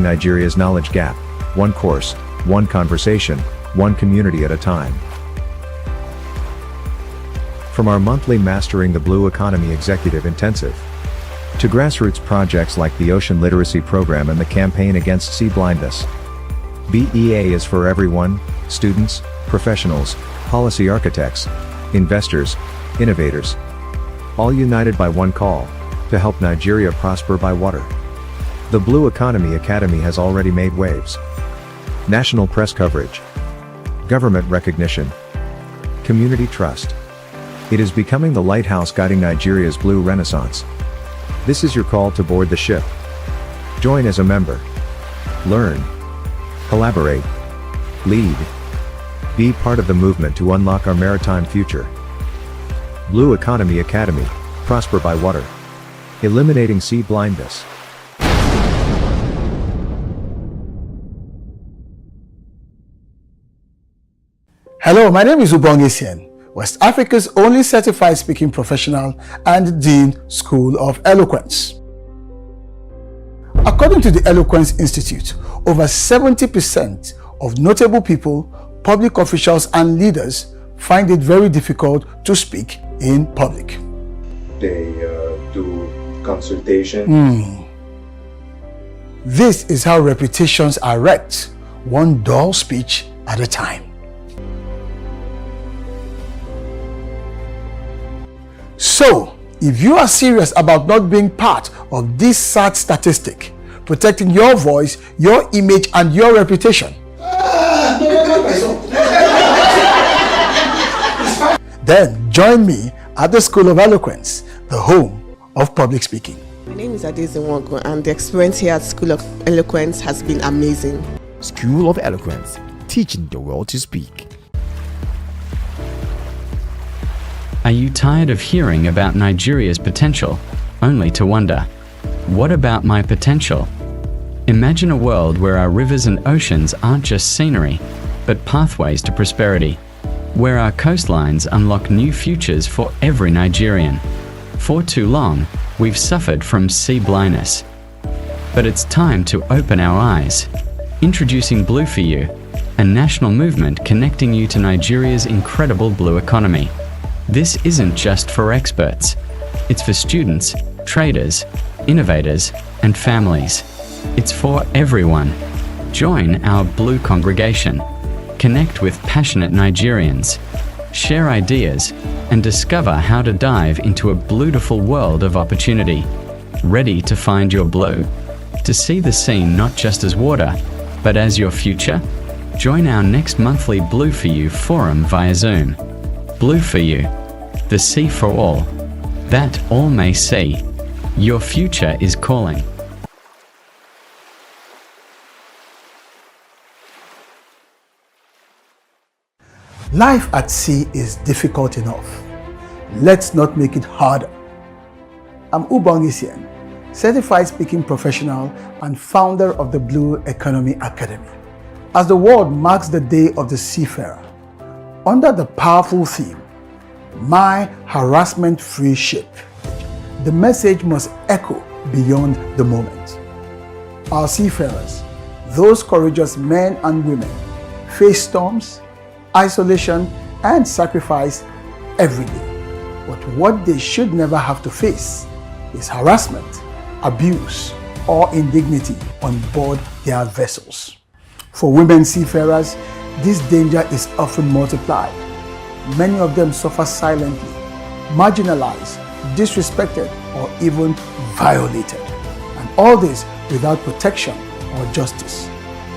Nigeria's knowledge gap, one course, one conversation, one community at a time. From our monthly Mastering the Blue Economy Executive Intensive to grassroots projects like the Ocean Literacy Program and the Campaign Against Sea Blindness. BEA is for everyone: students, professionals, policy architects, investors, innovators, all united by one call: to help Nigeria prosper by water. The Blue Economy Academy has already made waves. National press coverage, government recognition, community trust. It is becoming the lighthouse guiding Nigeria's blue renaissance. This is your call to board the ship. Join as a member. Learn, collaborate, lead. Be part of the movement to unlock our maritime future. Blue Economy Academy, prosper by water. Eliminating sea blindness. Hello, my name is Ubong Isien, West Africa's only certified speaking professional and Dean School of Eloquence. According to the Eloquence Institute, over 70% of notable people, public officials and leaders find it very difficult to speak in public. They do consultation. This is how reputations are wrecked, one dull speech at a time. So, if you are serious about not being part of this sad statistic, protecting your voice, your image, and your reputation, then join me at the School of Eloquence, the home of public speaking. My name is Adeze Nwogo, and the experience here at School of Eloquence has been amazing. School of Eloquence, teaching the world to speak. Are you tired of hearing about Nigeria's potential, only to wonder, what about my potential? Imagine a world where our rivers and oceans aren't just scenery, but pathways to prosperity, where our coastlines unlock new futures for every Nigerian. For too long, we've suffered from sea blindness. But it's time to open our eyes. Introducing Blue for You, a national movement connecting you to Nigeria's incredible blue economy. This isn't just for experts. It's for students, traders, innovators, and families. It's for everyone. Join our Blue congregation. Connect with passionate Nigerians. Share ideas and discover how to dive into a beautiful world of opportunity. Ready to find your blue? To see the scene not just as water, but as your future? Join our next monthly Blue for You forum via Zoom. Blue for You, the sea for all, that all may see. Your future is calling. Life at sea is difficult enough. Let's not make it harder. I'm Ubong Isien, certified speaking professional and founder of the Blue Economy Academy. As the world marks the Day of the Seafarer, under the powerful theme, My Harassment-Free Ship, the message must echo beyond the moment. Our seafarers, those courageous men and women, face storms, isolation, and sacrifice every day. But what they should never have to face is harassment, abuse, or indignity on board their vessels. For women seafarers, this danger is often multiplied. Many of them suffer silently, marginalized, disrespected, or even violated. And all this without protection or justice.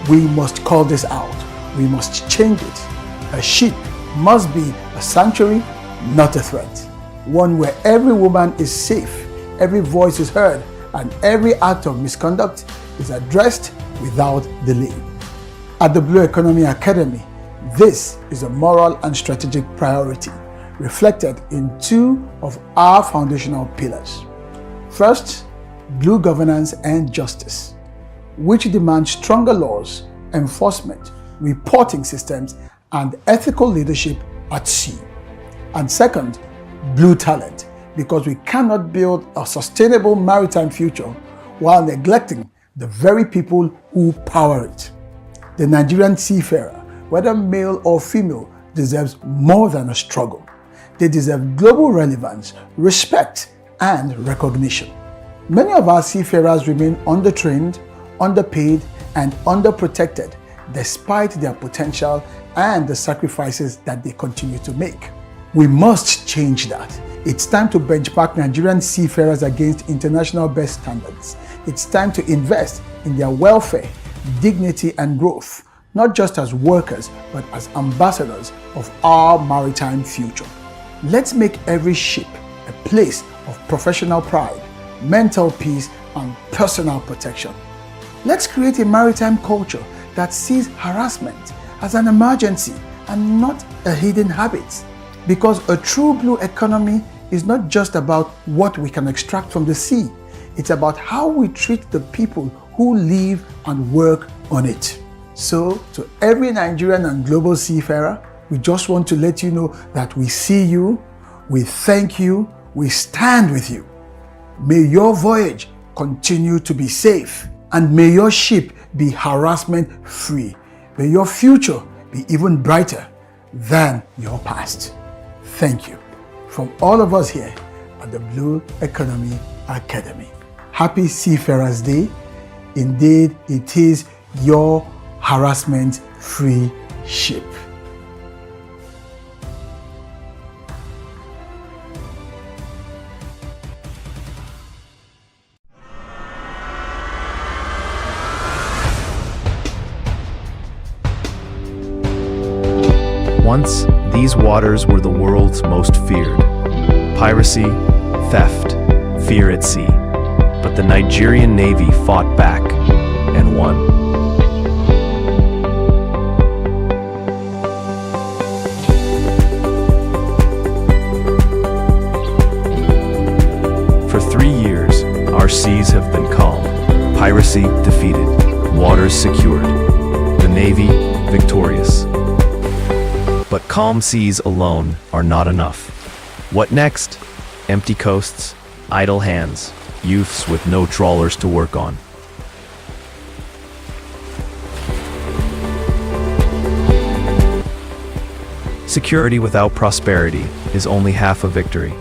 We must call this out. We must change it. A ship must be a sanctuary, not a threat. One where every woman is safe, every voice is heard, and every act of misconduct is addressed without delay. At the Blue Economy Academy, this is a moral and strategic priority reflected in two of our foundational pillars. First, Blue governance and justice, which demands stronger laws, enforcement, reporting systems, and ethical leadership at sea. And second, Blue talent, because we cannot build a sustainable maritime future while neglecting the very people who power it. The Nigerian seafarer, whether male or female, deserves more than a struggle. They deserve global relevance, respect, and recognition. Many of our seafarers remain undertrained, underpaid, and underprotected despite their potential and the sacrifices that they continue to make. We must change that. It's time to benchmark Nigerian seafarers against international best standards. It's time to invest in their welfare, dignity, and growth, not just as workers, but as ambassadors of our maritime future. Let's make every ship a place of professional pride, mental peace, and personal protection. Let's create a maritime culture that sees harassment as an emergency and not a hidden habit. Because a true blue economy is not just about what we can extract from the sea. It's about how we treat the people who live and work on it. So, to every Nigerian and global seafarer, we just want to let you know that we see you, we thank you, we stand with you. May your voyage continue to be safe, and may your ship be harassment-free. May your future be even brighter than your past. Thank you. From all of us here at the Blue Economy Academy. Happy Seafarers Day. Indeed, it is your harassment-free ship. Once, these waters were the world's most feared. Piracy, theft, fear at sea. But the Nigerian Navy fought back and won. For 3 years, our seas have been calm. Piracy defeated, waters secured, the Navy victorious. But calm seas alone are not enough. What next? Empty coasts, idle hands, youths with no trawlers to work on. Security without prosperity is only half a victory.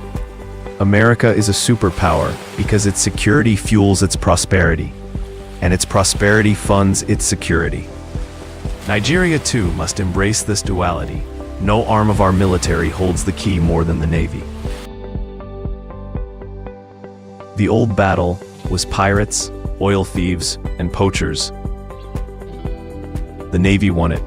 America is a superpower because its security fuels its prosperity, and its prosperity funds its security. Nigeria too must embrace this duality. No arm of our military holds the key more than the Navy. The old battle was pirates, oil thieves, and poachers. The Navy won it.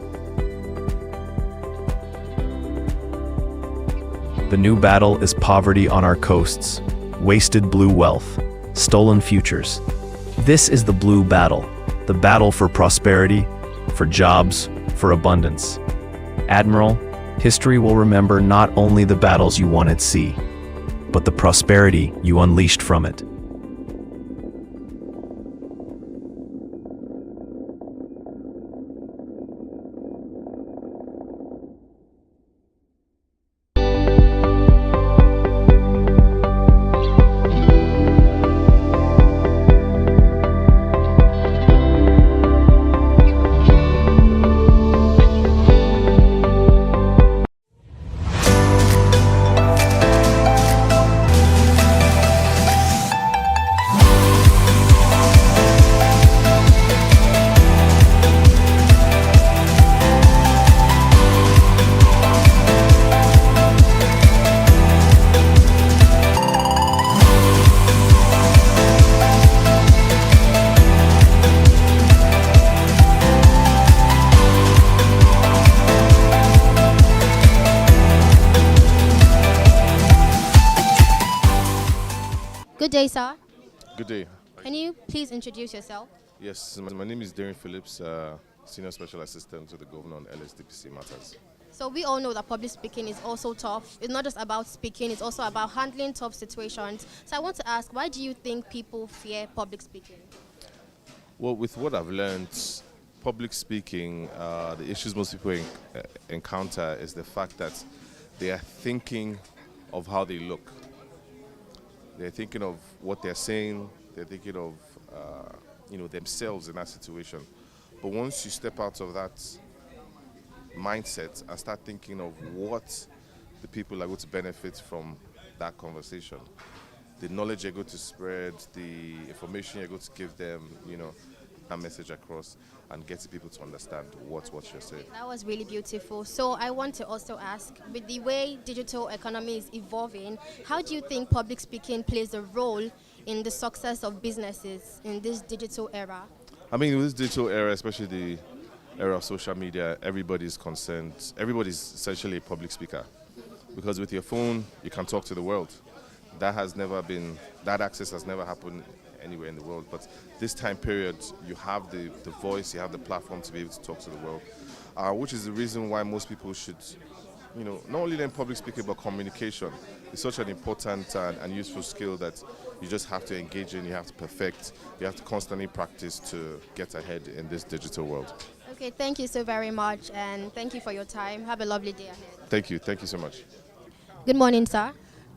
The new battle is poverty on our coasts, wasted blue wealth, stolen futures. This is the blue battle, the battle for prosperity, for jobs, for abundance. Admiral, history will remember not only the battles you won at sea, but the prosperity you unleashed from it. Good day, sir. Good day. Can you please introduce yourself? Yes, my name is Darren Phillips, Senior Special Assistant to the Governor on LSDPC matters. So we all know that public speaking is also tough. It's not just about speaking, it's also about handling tough situations. So I want to ask, why do you think people fear public speaking? Well, with what I've learned, public speaking, the issues most people encounter is the fact that they are thinking of how they look. They're thinking of what they're saying. They're thinking of themselves in that situation. But once you step out of that mindset and start thinking of what the people are going to benefit from that conversation, the knowledge you're going to spread, the information you're going to give them, that message across and get people to understand what you're saying. That was really beautiful. So I want to also ask, with the way digital economy is evolving, how do you think public speaking plays a role in the success of businesses in this digital era? I mean, with this digital era, especially the era of social media, everybody's concerned. Everybody's essentially a public speaker, because with your phone, you can talk to the world. That access has never happened anywhere in the world. But this time period, you have the voice, you have the platform to be able to talk to the world, which is the reason why most people should, not only learn public speaking, but communication. It's such an important and useful skill that you just have to engage in, you have to perfect, you have to constantly practice to get ahead in this digital world. Okay, thank you so very much, and thank you for your time. Have a lovely day ahead. Thank you so much. Good morning, sir.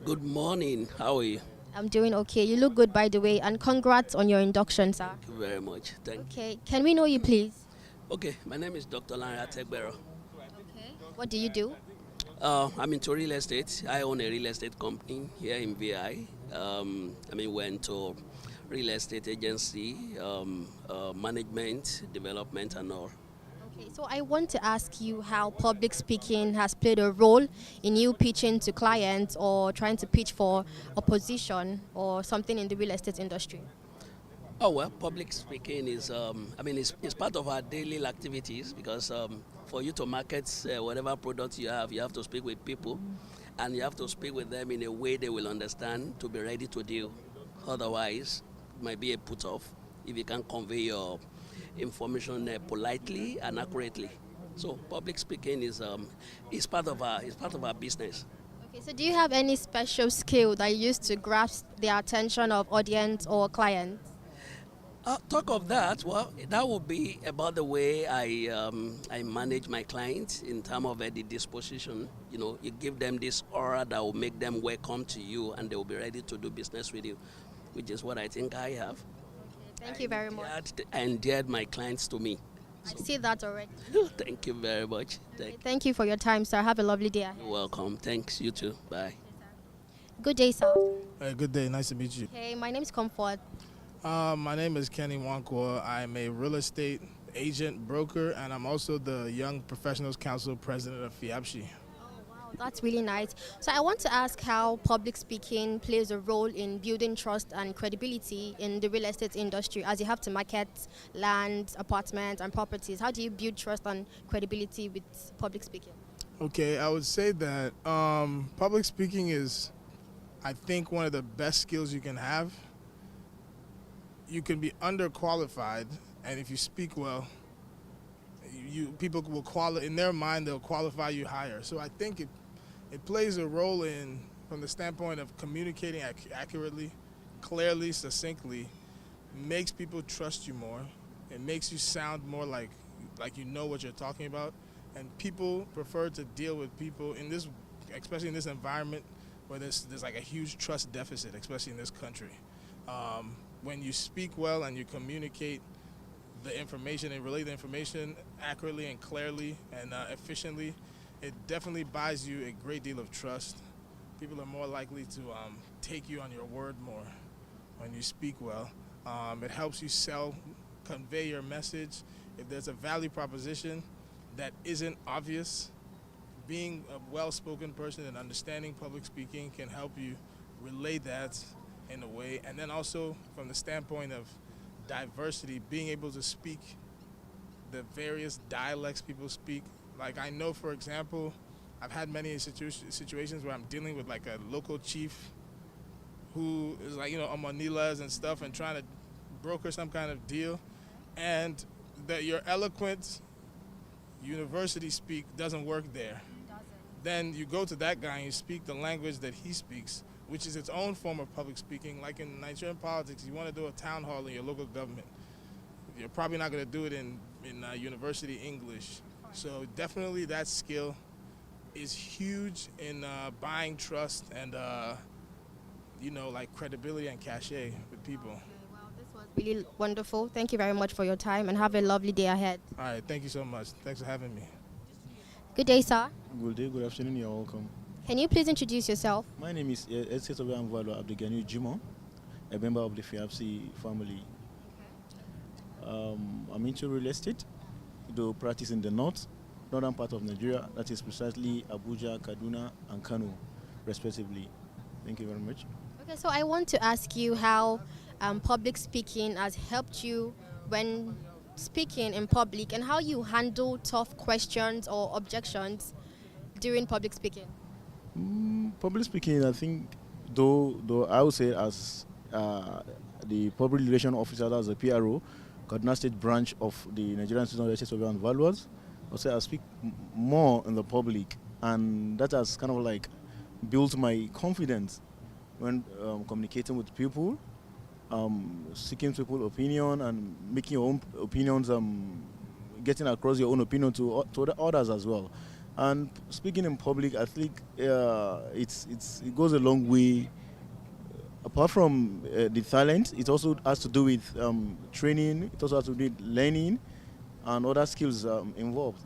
Good morning. How are you? I'm doing okay. You look good, by the way, and congrats on your induction, sir. Thank you very much. Okay, can we know you, please? Okay, my name is Dr. Lanre Ategbero. Okay. What do you do? I'm into real estate. I own a real estate company here in VI. We're into real estate agency, management, development, and all. Okay, so I want to ask you how public speaking has played a role in you pitching to clients or trying to pitch for a position or something in the real estate industry. Oh, well, public speaking is, it's part of our daily activities, because for you to market whatever product you have to speak with people, and you have to speak with them in a way they will understand to be ready to deal. Otherwise, it might be a put-off if you can't convey your information politely and accurately. So public speaking is part of our business. Okay, so do you have any special skill that you use to grasp the attention of audience or clients? Talk of that, well, that would be about the way I manage my clients in terms of the disposition. You give them this aura that will make them welcome to you, and they will be ready to do business with you, which is what I think I have. Thank you very much. I endeared my clients to me. I see that already. Thank you very much. Thank you for your time, sir. Have a lovely day. You're welcome. Thanks. You too. Bye. Good day, sir. Good day. Nice to meet you. Hey, my name is Comfort. My name is Kenny Wankwa. I'm a real estate agent, broker, and I'm also the Young Professionals Council president of FIAPSHI. That's really nice. So I want to ask how public speaking plays a role in building trust and credibility in the real estate industry, as you have to market land, apartments, and properties. How do you build trust and credibility with public speaking? Okay, I would say that public speaking is, I think, one of the best skills you can have. You can be underqualified, and if you speak well, people will in their mind, they'll qualify you higher. So I think it plays a role from the standpoint of communicating accurately, clearly, succinctly, makes people trust you more. It makes you sound more like you know what you're talking about, and people prefer to deal with people especially in this environment where there's like a huge trust deficit, especially in this country. When you speak well and you communicate the information and relay the information accurately and clearly and efficiently, it definitely buys you a great deal of trust. People are more likely to take you on your word more when you speak well. It helps you convey your message. If there's a value proposition that isn't obvious, being a well-spoken person and understanding public speaking can help you relay that in a way. And then also from the standpoint of diversity, being able to speak the various dialects people speak. Like I know, for example, I've had many situations where I'm dealing with like a local chief who is like, on Manilas and stuff and trying to broker some kind of deal, and that your eloquent university speak doesn't work there. Then you go to that guy and you speak the language that he speaks, which is its own form of public speaking. Like in Nigerian politics, you want to do a town hall in your local government. You're probably not going to do it in university English. So definitely that skill is huge in buying trust and, like credibility and cachet with people. Okay, well, Really wonderful. Thank you very much for your time and have a lovely day ahead. All right, thank you so much. Thanks for having me. Good day, sir. Good day, good afternoon, you're welcome. Can you please introduce yourself? My name is Estate Obianvalo Abdegani Jimo, a member of the FIAPSI family. I'm into real estate, though practice in the northern part of Nigeria, that is precisely Abuja, Kaduna, and Kano, respectively. Thank you very much. Okay, so I want to ask you how public speaking has helped you when speaking in public and how you handle tough questions or objections during public speaking. Public speaking, I think, though I would say as the public relation officer, as a PRO, Kaduna State branch of the Nigerian Institute of Justice and Values, I say I speak more in the public, and that has kind of like built my confidence when communicating with people, seeking people's opinion and making your own opinions, getting across your own opinion to the others as well. And speaking in public, I think it goes a long way. Apart from the talent, it also has to do with training. It also has to do with learning and other skills involved.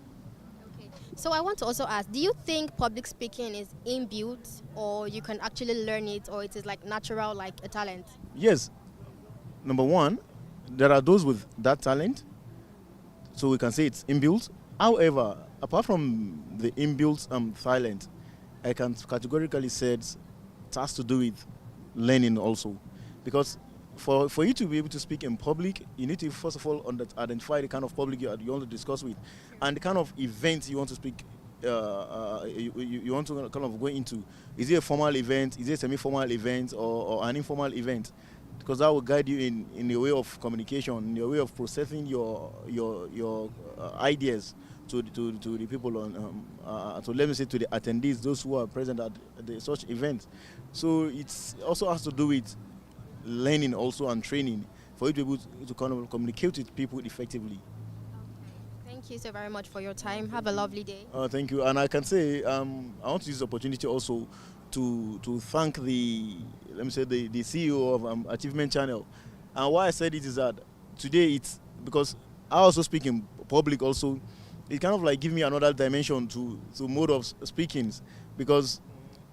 Okay. So I want to also ask, do you think public speaking is inbuilt or you can actually learn it, or it is like natural, like a talent? Yes. Number one, there are those with that talent, so we can say it's inbuilt. However, apart from the inbuilt talent, I can categorically say it has to do with learning also. Because for you to be able to speak in public, you need to first of all identify the kind of public you want to discuss with and the kind of event you want to speak, you want to kind of go into. Is it a formal event, is it a semi-formal event, or an informal event? Because that will guide you in your way of communication, in your way of processing your ideas to the people on, so let me say to the attendees, those who are present at such events. So it also has to do with learning also and training for you to be able to kind of communicate with people effectively. Thank you so very much for your time. Have a lovely day. Thank you. And I can say I want to use the opportunity also to thank the CEO of Achievement Channel. And why I said it is that today it's because I also speak in public also. It kind of like give me another dimension to mode of speakings, because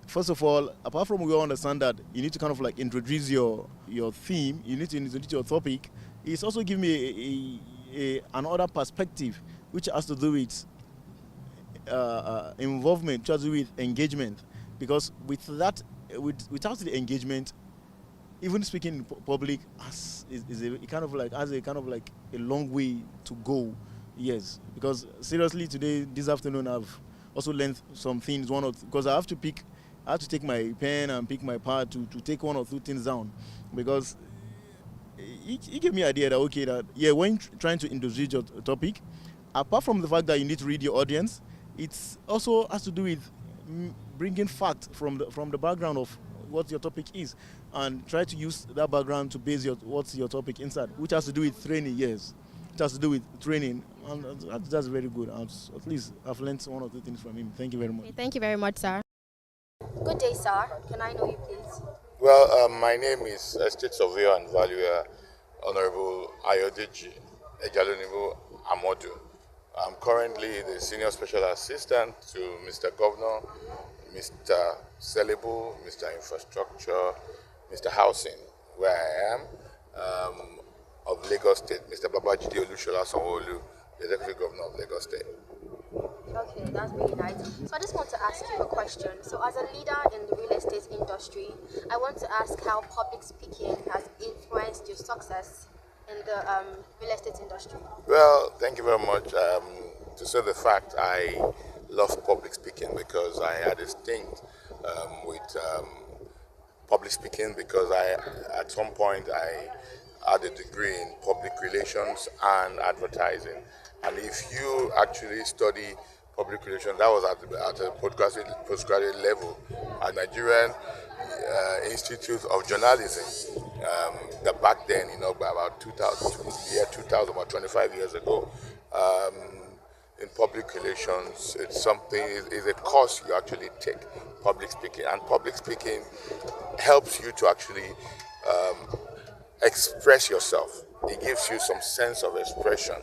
first of all, apart from we all understand that you need to kind of like introduce your theme, you need to introduce your topic, it's also give me another perspective which has to do with involvement, which has to do with engagement, because without the engagement, even speaking in public has a long way to go. Yes, because seriously today, this afternoon, I've also learned some things. Because I have to take my pen and pick my pad to take one or two things down, because it gave me an idea that when trying to introduce your topic, apart from the fact that you need to read your audience, it also has to do with bringing facts from the background of what your topic is, and try to use that background to base what's your topic inside, which has to do with training. Yes, it has to do with training, and that's very good. At least I've learned one or two things from him. Thank you very much. Okay, thank you very much, sir. Good day, sir. Can I know you, please? Well, my name is Estate Surveyor and Valuer Honorable Ayodeji Ejalonibo Amodu. I'm currently the Senior Special Assistant to Mr. Governor, Mr. Celebu, Mr. Infrastructure, Mr. Housing, where I am, of Lagos State, Mr. Babajide Olushola Sanwo-Olu, the Executive Governor of Lagos State. Okay, that's really nice. So I just want to ask you a question. So as a leader in the real estate industry, I want to ask how public speaking has influenced your success in the real estate industry. Well, thank you very much. To say the fact, I love public speaking because I had a stint with public speaking, because at some point I had a degree in public relations and advertising. And if you actually study public relations, that was at a postgraduate level at Nigerian Institute of Journalism. That back then, by about 2000, about 25 years ago, in public relations, it's a course you actually take, public speaking. And public speaking helps you to actually express yourself. It gives you some sense of expression.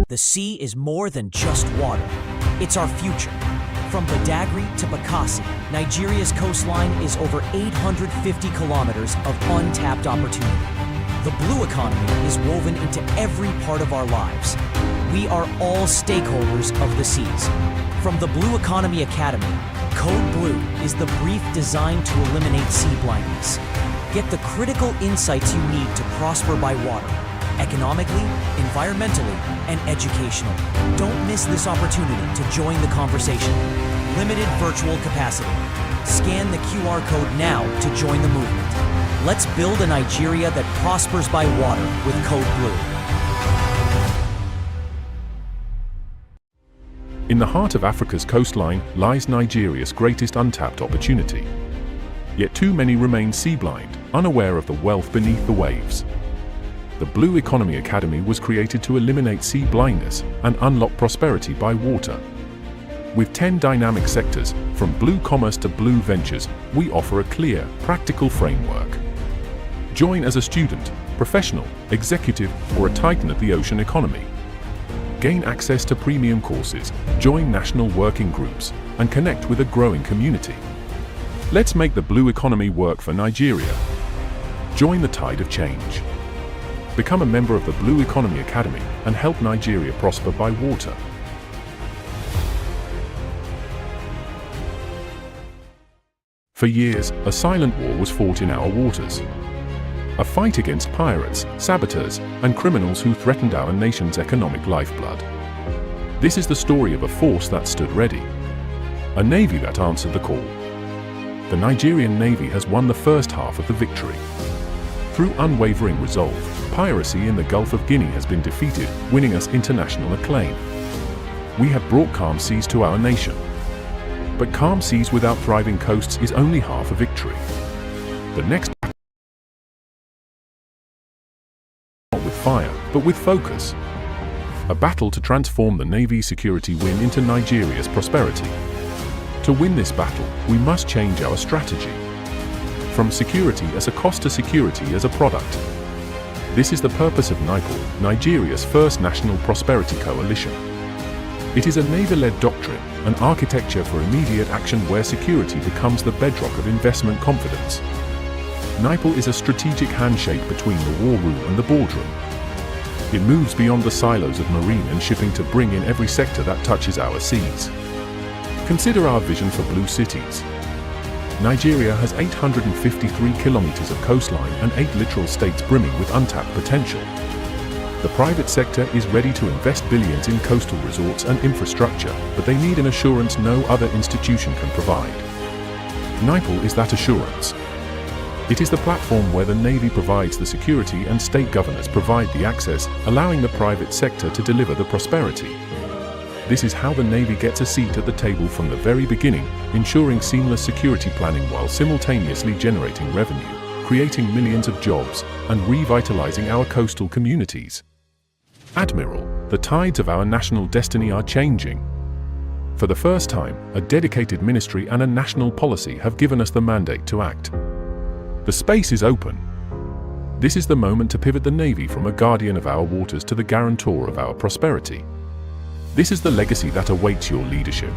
The sea is more than just water. It's our future. From Badagry to Bakassi, Nigeria's coastline is over 850 kilometers of untapped opportunity. The blue economy is woven into every part of our lives. We are all stakeholders of the seas. From the Blue Economy Academy, Code Blue is the brief designed to eliminate sea blindness. Get the critical insights you need to prosper by water, economically, environmentally, and educationally. Don't miss this opportunity to join the conversation. Limited virtual capacity. Scan the QR code now to join the movement. Let's build a Nigeria that prospers by water with Code Blue. In the heart of Africa's coastline lies Nigeria's greatest untapped opportunity. Yet too many remain sea-blind, unaware of the wealth beneath the waves. The Blue Economy Academy was created to eliminate sea blindness and unlock prosperity by water. With 10 dynamic sectors, from blue commerce to blue ventures, we offer a clear, practical framework. Join as a student, professional, executive, or a titan of the ocean economy. Gain access to premium courses, join national working groups, and connect with a growing community. Let's make the blue economy work for Nigeria. Join the tide of change. Become a member of the Blue Economy Academy and help Nigeria prosper by water. For years, a silent war was fought in our waters. A fight against pirates, saboteurs, and criminals who threatened our nation's economic lifeblood. This is the story of a force that stood ready. A navy that answered the call. The Nigerian Navy has won the first half of the victory. Through unwavering resolve, piracy in the Gulf of Guinea has been defeated, winning us international acclaim. We have brought calm seas to our nation. But calm seas without thriving coasts is only half a victory. The next not with fire, but with focus. A battle to transform the Navy's security win into Nigeria's prosperity. To win this battle, we must change our strategy. From security as a cost to security as a product. This is the purpose of NIPOL, Nigeria's first national prosperity coalition. It is a Navy-led doctrine, an architecture for immediate action where security becomes the bedrock of investment confidence. NIPOL is a strategic handshake between the war room and the boardroom. It moves beyond the silos of marine and shipping to bring in every sector that touches our seas. Consider our vision for blue cities. Nigeria has 853 kilometers of coastline and 8 littoral states brimming with untapped potential. The private sector is ready to invest billions in coastal resorts and infrastructure, but they need an assurance no other institution can provide. NIPOL is that assurance. It is the platform where the Navy provides the security and state governors provide the access, allowing the private sector to deliver the prosperity. This is how the Navy gets a seat at the table from the very beginning, ensuring seamless security planning while simultaneously generating revenue, creating millions of jobs, and revitalizing our coastal communities. Admiral, the tides of our national destiny are changing. For the first time, a dedicated ministry and a national policy have given us the mandate to act. The space is open. This is the moment to pivot the Navy from a guardian of our waters to the guarantor of our prosperity. This is the legacy that awaits your leadership.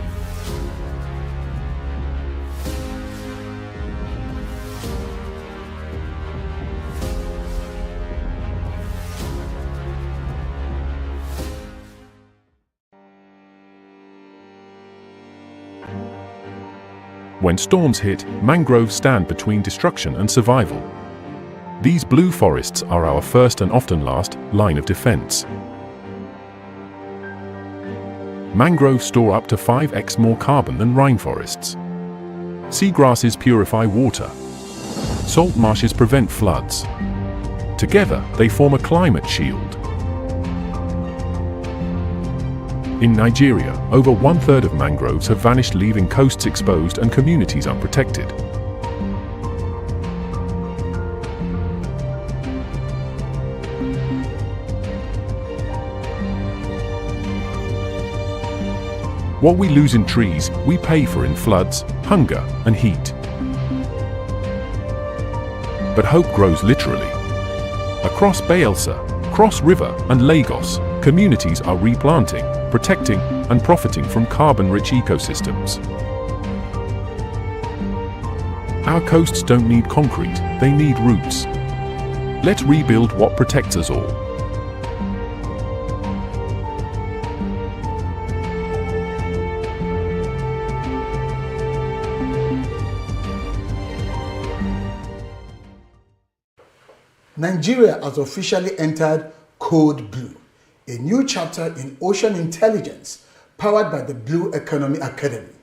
When storms hit, mangroves stand between destruction and survival. These blue forests are our first and often last line of defense. Mangroves store up to 5x more carbon than rainforests. Seagrasses purify water. Salt marshes prevent floods. Together, they form a climate shield. In Nigeria, over 1/3 of mangroves have vanished, leaving coasts exposed and communities unprotected. What we lose in trees, we pay for in floods, hunger, and heat. But hope grows literally. Across Bayelsa, Cross River, and Lagos, communities are replanting, protecting, and profiting from carbon-rich ecosystems. Our coasts don't need concrete, they need roots. Let's rebuild what protects us all. Nigeria has officially entered Code Blue, a new chapter in ocean intelligence powered by the Blue Economy Academy.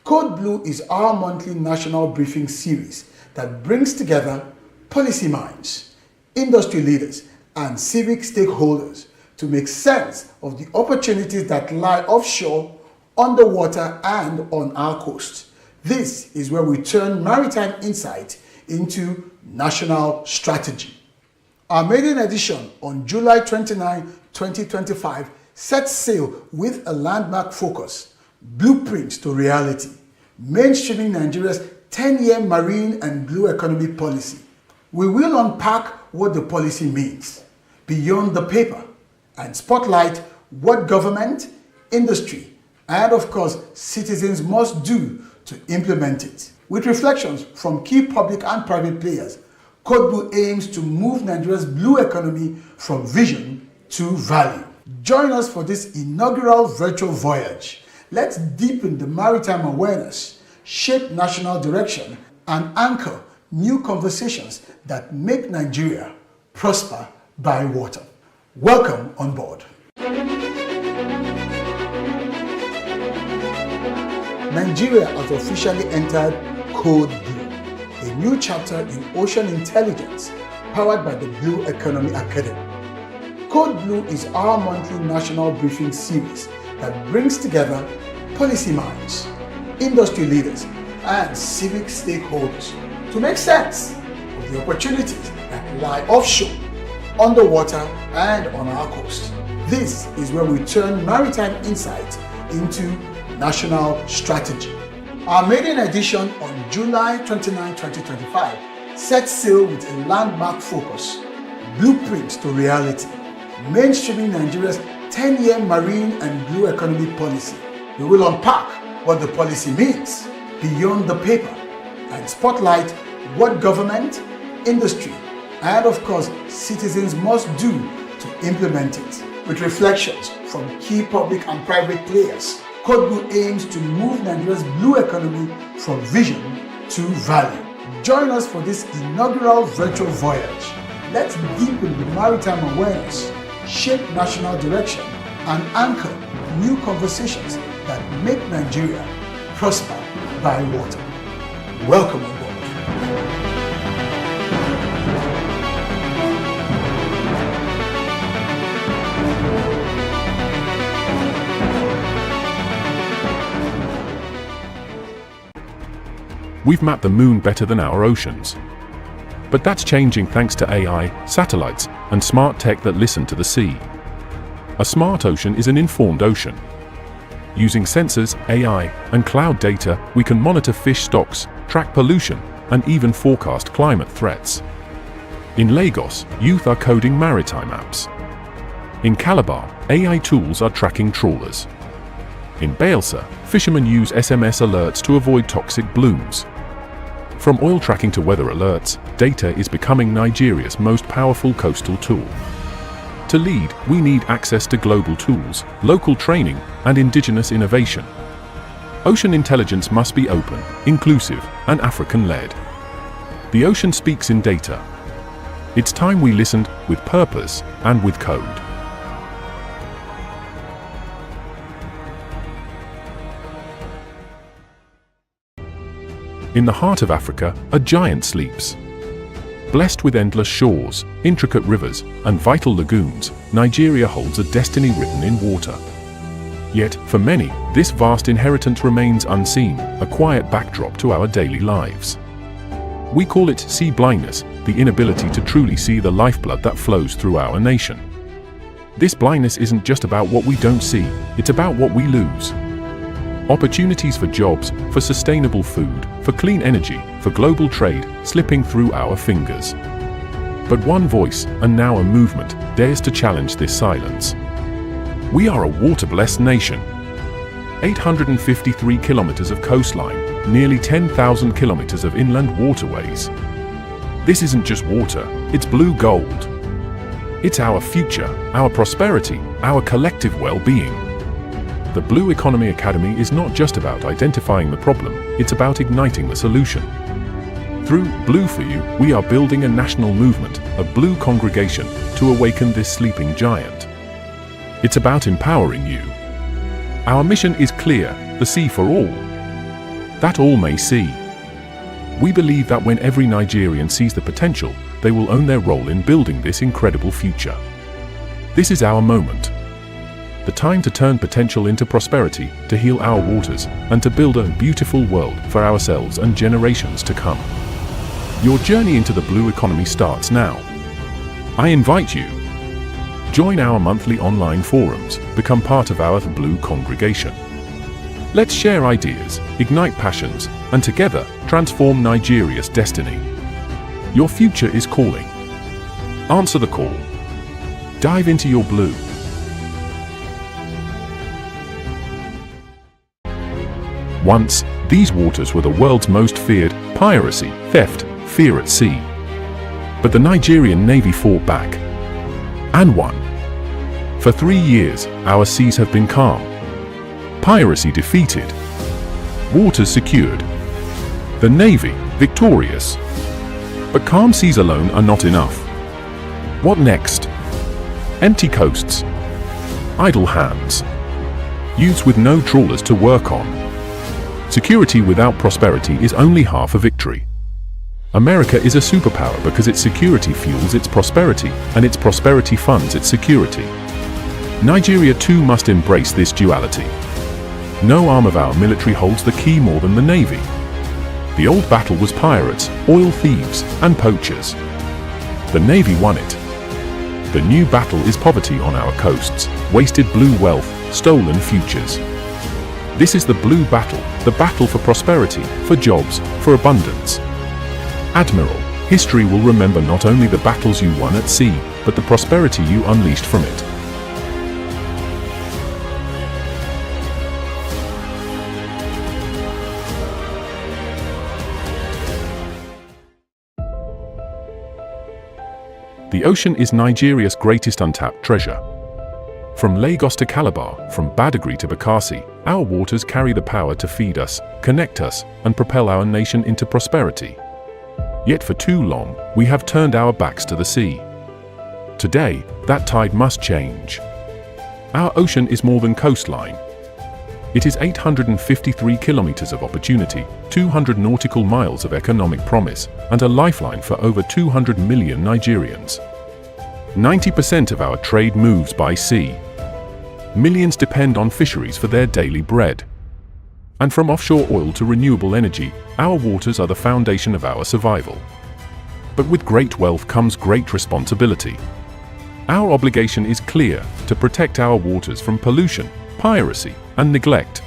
Code Blue is our monthly national briefing series that brings together policy minds, industry leaders, and civic stakeholders to make sense of the opportunities that lie offshore, underwater, and on our coast. This is where we turn maritime insight into national strategy. Our maiden edition on July 29, 2025 sets sail with a landmark focus: blueprints to reality, mainstreaming Nigeria's 10-year marine and blue economy policy. We will unpack what the policy means beyond the paper and spotlight what government, industry, and of course citizens must do to implement it. With reflections from key public and private players, Code Blue aims to move Nigeria's blue economy from vision to value. Join us for this inaugural virtual voyage. Let's deepen the maritime awareness, shape national direction, and anchor new conversations that make Nigeria prosper by water. Welcome on board. Nigeria has officially entered Code Blue, a new chapter in ocean intelligence powered by the Blue Economy Academy. Code Blue is our monthly national briefing series that brings together policy minds, industry leaders, and civic stakeholders to make sense of the opportunities that lie offshore, underwater, and on our coast. This is where we turn maritime insight into national strategy. Our maiden edition on July 29, 2025 sets sail with a landmark focus: blueprints to reality, mainstreaming Nigeria's 10-year marine and blue economy policy. We will unpack what the policy means beyond the paper and spotlight what government, industry, and of course citizens must do to implement it. With reflections from key public and private players, Code Blue aims to move Nigeria's blue economy from vision to value. Join us for this inaugural virtual voyage. Let's deepen the maritime awareness, shape national direction, and anchor new conversations that make Nigeria prosper by water. Welcome on board. We've mapped the moon better than our oceans. But that's changing thanks to AI, satellites, and smart tech that listen to the sea. A smart ocean is an informed ocean. Using sensors, AI, and cloud data, we can monitor fish stocks, track pollution, and even forecast climate threats. In Lagos, youth are coding maritime apps. In Calabar, AI tools are tracking trawlers. In Bayelsa, fishermen use SMS alerts to avoid toxic blooms. From oil tracking to weather alerts, data is becoming Nigeria's most powerful coastal tool. To lead, we need access to global tools, local training, and indigenous innovation. Ocean intelligence must be open, inclusive, and African-led. The ocean speaks in data. It's time we listened with purpose and with code. In the heart of Africa, a giant sleeps. Blessed with endless shores, intricate rivers, and vital lagoons, Nigeria holds a destiny written in water. Yet, for many, this vast inheritance remains unseen, a quiet backdrop to our daily lives. We call it sea blindness, the inability to truly see the lifeblood that flows through our nation. This blindness isn't just about what we don't see, it's about what we lose. Opportunities for jobs, for sustainable food, for clean energy, for global trade, slipping through our fingers. But one voice, and now a movement, dares to challenge this silence. We are a water-blessed nation. 853 kilometers of coastline, nearly 10,000 kilometers of inland waterways. This isn't just water, it's blue gold. It's our future, our prosperity, our collective well-being. The Blue Economy Academy is not just about identifying the problem, it's about igniting the solution. Through Blue for You, we are building a national movement, a blue congregation, to awaken this sleeping giant. It's about empowering you. Our mission is clear, the sea for all. That all may see. We believe that when every Nigerian sees the potential, they will own their role in building this incredible future. This is our moment. The time to turn potential into prosperity, to heal our waters, and to build a beautiful world for ourselves and generations to come. Your journey into the blue economy starts now. I invite you. Join our monthly online forums, become part of our Blue congregation. Let's share ideas, ignite passions, and together transform Nigeria's destiny. Your future is calling. Answer the call. Dive into your blue. Once, these waters were the world's most feared: piracy, theft, fear at sea. But the Nigerian Navy fought back and won. For 3 years, our seas have been calm. Piracy defeated. Waters secured. The Navy victorious. But calm seas alone are not enough. What next? Empty coasts. Idle hands. Youths with no trawlers to work on. Security without prosperity is only half a victory. America is a superpower because its security fuels its prosperity, and its prosperity funds its security. Nigeria too must embrace this duality. No arm of our military holds the key more than the Navy. The old battle was pirates, oil thieves, and poachers. The Navy won it. The new battle is poverty on our coasts, wasted blue wealth, stolen futures. This is the blue battle, the battle for prosperity, for jobs, for abundance. Admiral, history will remember not only the battles you won at sea, but the prosperity you unleashed from it. The ocean is Nigeria's greatest untapped treasure. From Lagos to Calabar, from Badagry to Bakassi, our waters carry the power to feed us, connect us, and propel our nation into prosperity. Yet for too long, we have turned our backs to the sea. Today, that tide must change. Our ocean is more than coastline. It is 853 kilometers of opportunity, 200 nautical miles of economic promise, and a lifeline for over 200 million Nigerians. 90% of our trade moves by sea. Millions depend on fisheries for their daily bread. And from offshore oil to renewable energy, our waters are the foundation of our survival. But with great wealth comes great responsibility. Our obligation is clear: to protect our waters from pollution, piracy, and neglect,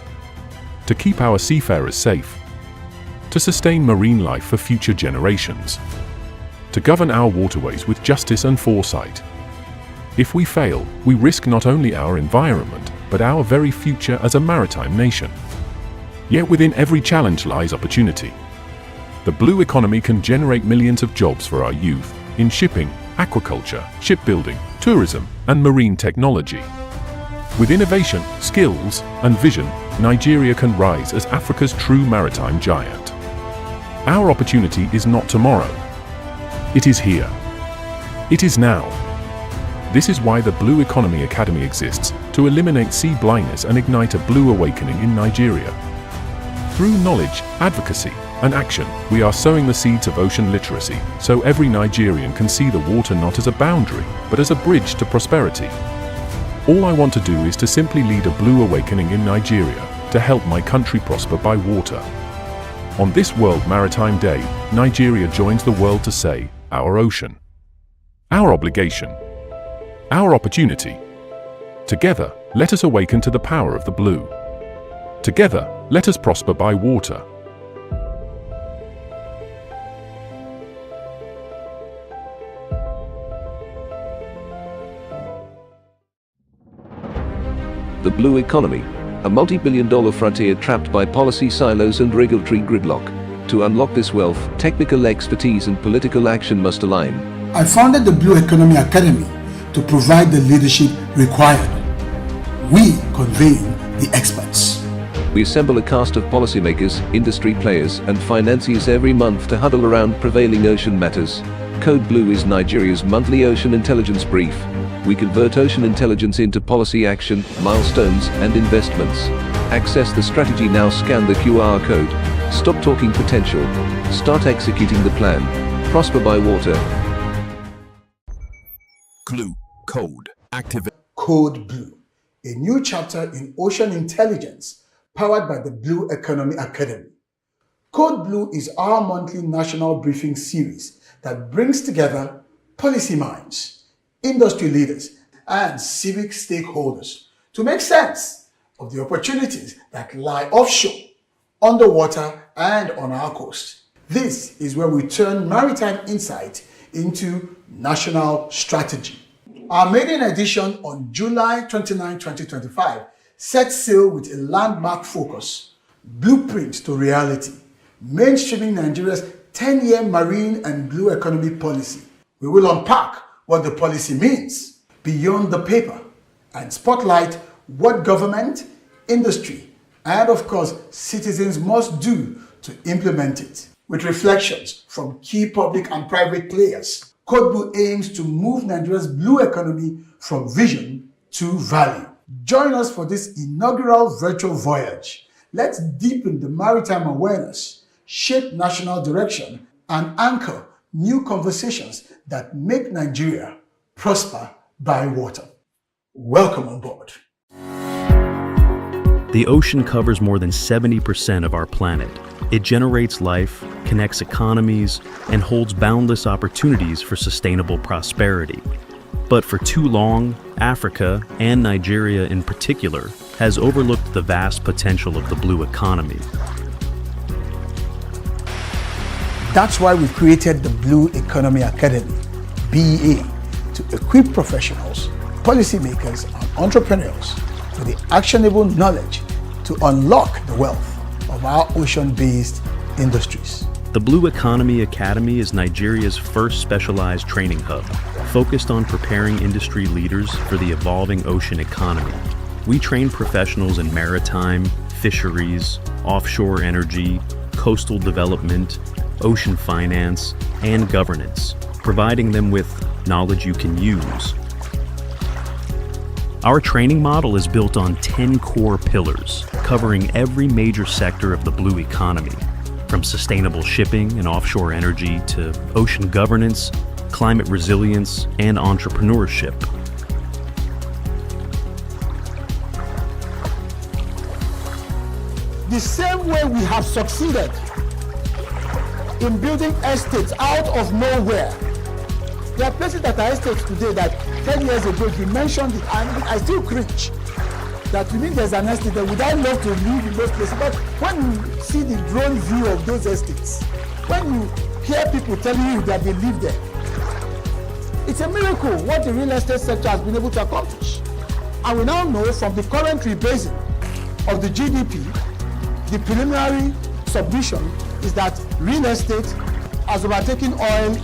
to keep our seafarers safe, to sustain marine life for future generations, to govern our waterways with justice and foresight. If we fail, we risk not only our environment, but our very future as a maritime nation. Yet within every challenge lies opportunity. The blue economy can generate millions of jobs for our youth in shipping, aquaculture, shipbuilding, tourism, and marine technology. With innovation, skills, and vision, Nigeria can rise as Africa's true maritime giant. Our opportunity is not tomorrow. It is here. It is now. This is why the Blue Economy Academy exists, to eliminate sea blindness and ignite a blue awakening in Nigeria. Through knowledge, advocacy, and action, we are sowing the seeds of ocean literacy, so every Nigerian can see the water not as a boundary, but as a bridge to prosperity. All I want to do is to simply lead a blue awakening in Nigeria to help my country prosper by water. On this World Maritime Day, Nigeria joins the world to say, our ocean, our obligation, our opportunity. Together, let us awaken to the power of the blue. Together, let us prosper by water. The blue economy, a multi-billion-dollar frontier trapped by policy silos and regulatory gridlock. To unlock this wealth, technical expertise and political action must align. I founded the Blue Economy Academy to provide the leadership required. We convene the experts. We assemble a cast of policymakers, industry players, and financiers every month to huddle around prevailing ocean matters. Code Blue is Nigeria's monthly ocean intelligence brief. We convert ocean intelligence into policy action, milestones, and investments. Access the strategy now. Scan the QR code. Stop talking potential. Start executing the plan. Prosper by water. Glue. Code. Activate. Code Blue, a new chapter in ocean intelligence powered by the Blue Economy Academy. Code Blue is our monthly national briefing series that brings together policy minds, industry leaders, and civic stakeholders to make sense of the opportunities that lie offshore, underwater, and on our coast. This is where we turn maritime insight into national strategy. Our maiden edition on July 29, 2025 sets sail with a landmark focus, Blueprint to Reality, mainstreaming Nigeria's 10-year marine and blue economy policy. We will unpack what the policy means beyond the paper and spotlight what government, industry, and of course citizens must do to implement it. With reflections from key public and private players, Code Blue aims to move Nigeria's blue economy from vision to value. Join us for this inaugural virtual voyage. Let's deepen the maritime awareness, shape national direction, and anchor new conversations that make Nigeria prosper by water. Welcome on board. The ocean covers more than 70% of our planet. It generates life, connects economies, and holds boundless opportunities for sustainable prosperity. But for too long, Africa, and Nigeria in particular, has overlooked the vast potential of the blue economy. That's why we created the Blue Economy Academy, BEA, to equip professionals, policymakers, and entrepreneurs with the actionable knowledge to unlock the wealth of our ocean-based industries. The Blue Economy Academy is Nigeria's first specialized training hub, focused on preparing industry leaders for the evolving ocean economy. We train professionals in maritime, fisheries, offshore energy, coastal development, ocean finance, and governance, providing them with knowledge you can use. Our training model is built on 10 core pillars, covering every major sector of the blue economy, from sustainable shipping and offshore energy to ocean governance, climate resilience, and entrepreneurship. The same way we have succeeded in building estates out of nowhere. There are places that are estates today that 10 years ago, if you mentioned it, and I still cringe that you mean there's an estate that would I love to live in those places. But when you see the drone view of those estates, when you hear people telling you that they live there, it's a miracle what the real estate sector has been able to accomplish. And we now know from the current rebasing of the GDP, the preliminary submission is that real estate has overtaken oil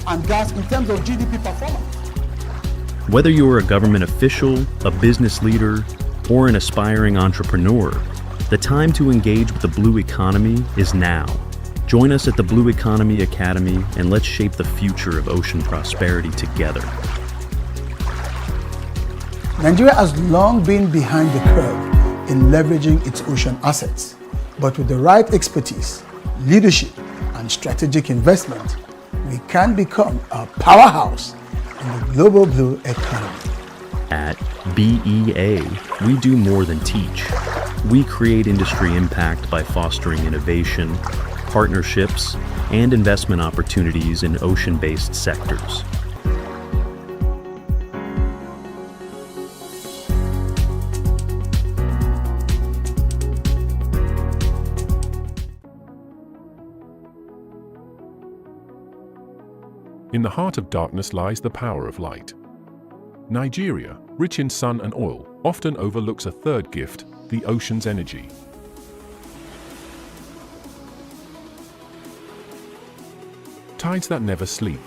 and gas in terms of GDP performance. Whether you're a government official, a business leader, or an aspiring entrepreneur, the time to engage with the blue economy is now. Join us at the Blue Economy Academy and let's shape the future of ocean prosperity together. Nigeria has long been behind the curve in leveraging its ocean assets, but with the right expertise, leadership, and strategic investment, we can become a powerhouse in the global blue economy. At BEA, we do more than teach. We create industry impact by fostering innovation, partnerships, and investment opportunities in ocean-based sectors. In the heart of darkness lies the power of light. Nigeria, rich in sun and oil, often overlooks a third gift, the ocean's energy. Tides that never sleep,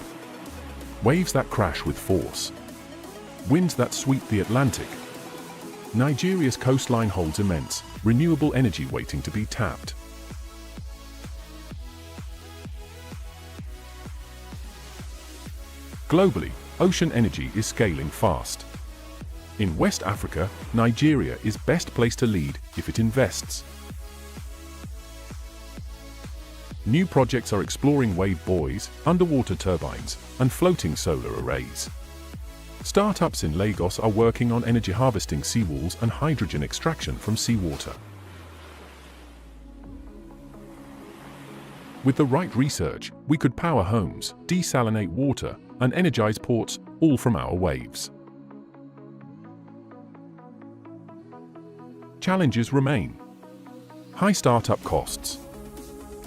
waves that crash with force, winds that sweep the Atlantic. Nigeria's coastline holds immense, renewable energy waiting to be tapped. Globally, ocean energy is scaling fast. In West Africa, Nigeria is best placed to lead if it invests. New projects are exploring wave buoys, underwater turbines, and floating solar arrays. Startups in Lagos are working on energy harvesting seawalls and hydrogen extraction from seawater. With the right research, we could power homes, desalinate water, and energize ports, all from our waves. Challenges remain. High startup costs,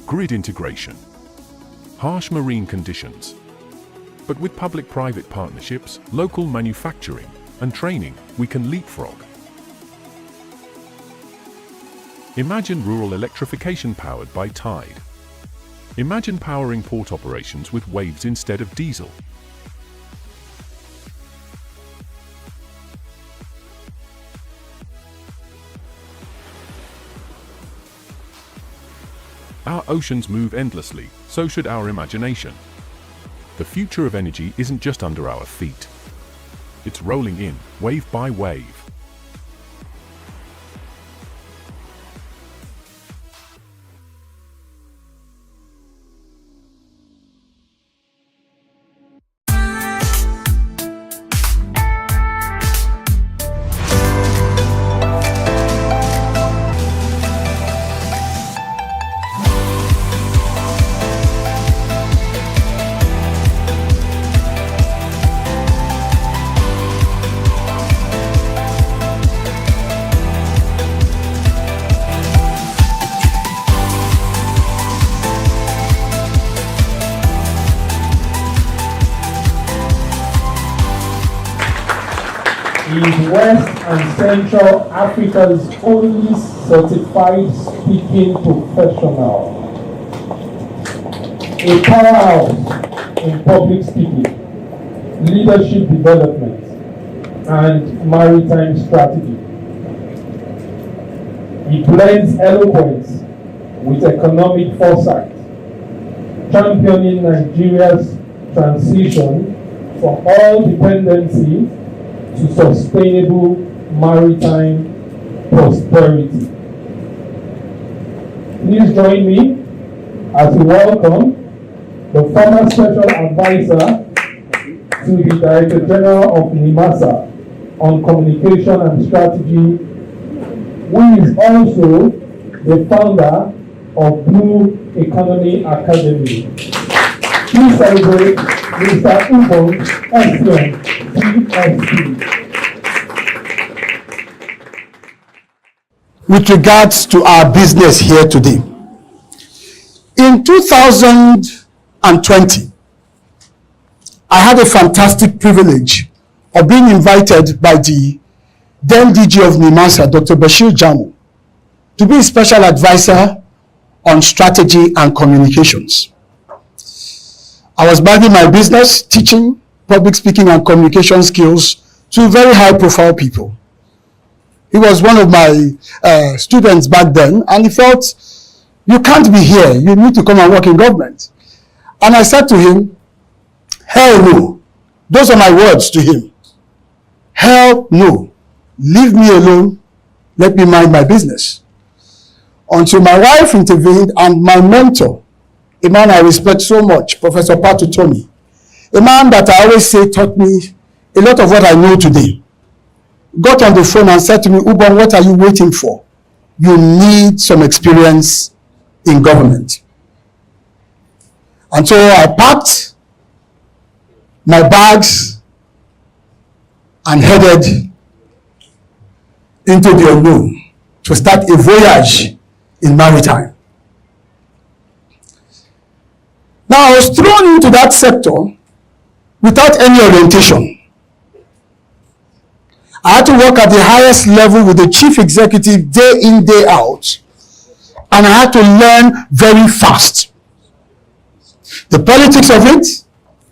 grid integration, harsh marine conditions. But with public-private partnerships, local manufacturing, and training, we can leapfrog. Imagine rural electrification powered by tide. Imagine powering port operations with waves instead of diesel. Our oceans move endlessly, so should our imagination. The future of energy isn't just under our feet. It's rolling in, wave by wave. Is West and Central Africa's only certified speaking professional. A powerhouse in public speaking, leadership development, and maritime strategy. He blends eloquence with economic foresight, championing Nigeria's transition from oil dependency to sustainable maritime prosperity. Please join me as we welcome the former special advisor to the Director General of NIMASA on communication and strategy, who is also the founder of Blue Economy Academy. Please celebrate Mr. Ubong Essien, PhD. With regards to our business here today, in 2020, I had a fantastic privilege of being invited by the then DG of NIMASA, Dr. Bashir Jamu, to be a special advisor on strategy and communications. I was managing my business, teaching public speaking and communication skills to very high-profile people. He was one of my students back then, and he felt, you can't be here, you need to come and work in government. And I said to him, hell no. Those are my words to him. Hell no. Leave me alone, let me mind my business. Until my wife intervened and my mentor, a man I respect so much, Professor Patu Tony, a man that I always say taught me a lot of what I know today. got on the phone and said to me, Ubon, what are you waiting for? You need some experience in government. And so I packed my bags and headed into the unknown to start a voyage in maritime. Now, I was thrown into that sector without any orientation. I had to work at the highest level with the chief executive day in, day out, and I had to learn very fast. The politics of it,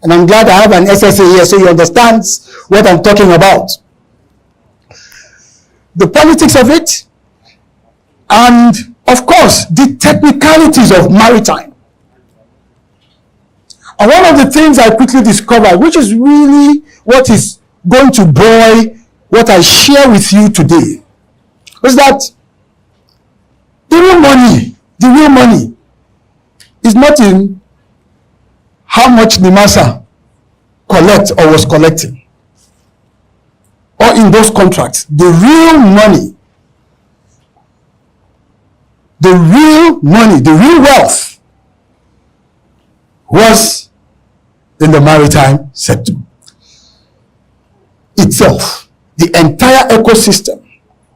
and I'm glad I have an SSA here so he understands what I'm talking about. The politics of it, and of course, the technicalities of maritime. And one of the things I quickly discovered, which is really what is going to buoy what I share with you today, was that the real money is not in how much NIMASA collects or was collecting, or in those contracts. The real money, the real wealth was in the maritime sector itself, the entire ecosystem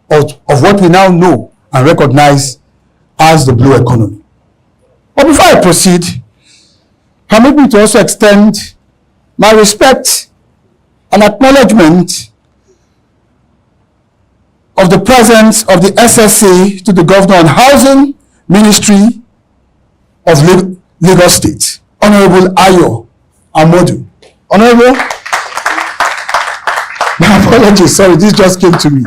of what we now know and recognize as the blue economy. But before I proceed, permit me to also extend my respect and acknowledgement of the presence of the SSA to the Governor on Housing Ministry of Lagos State, Honorable Ayo Amodu. Honorable, my apologies, sorry, this just came to me.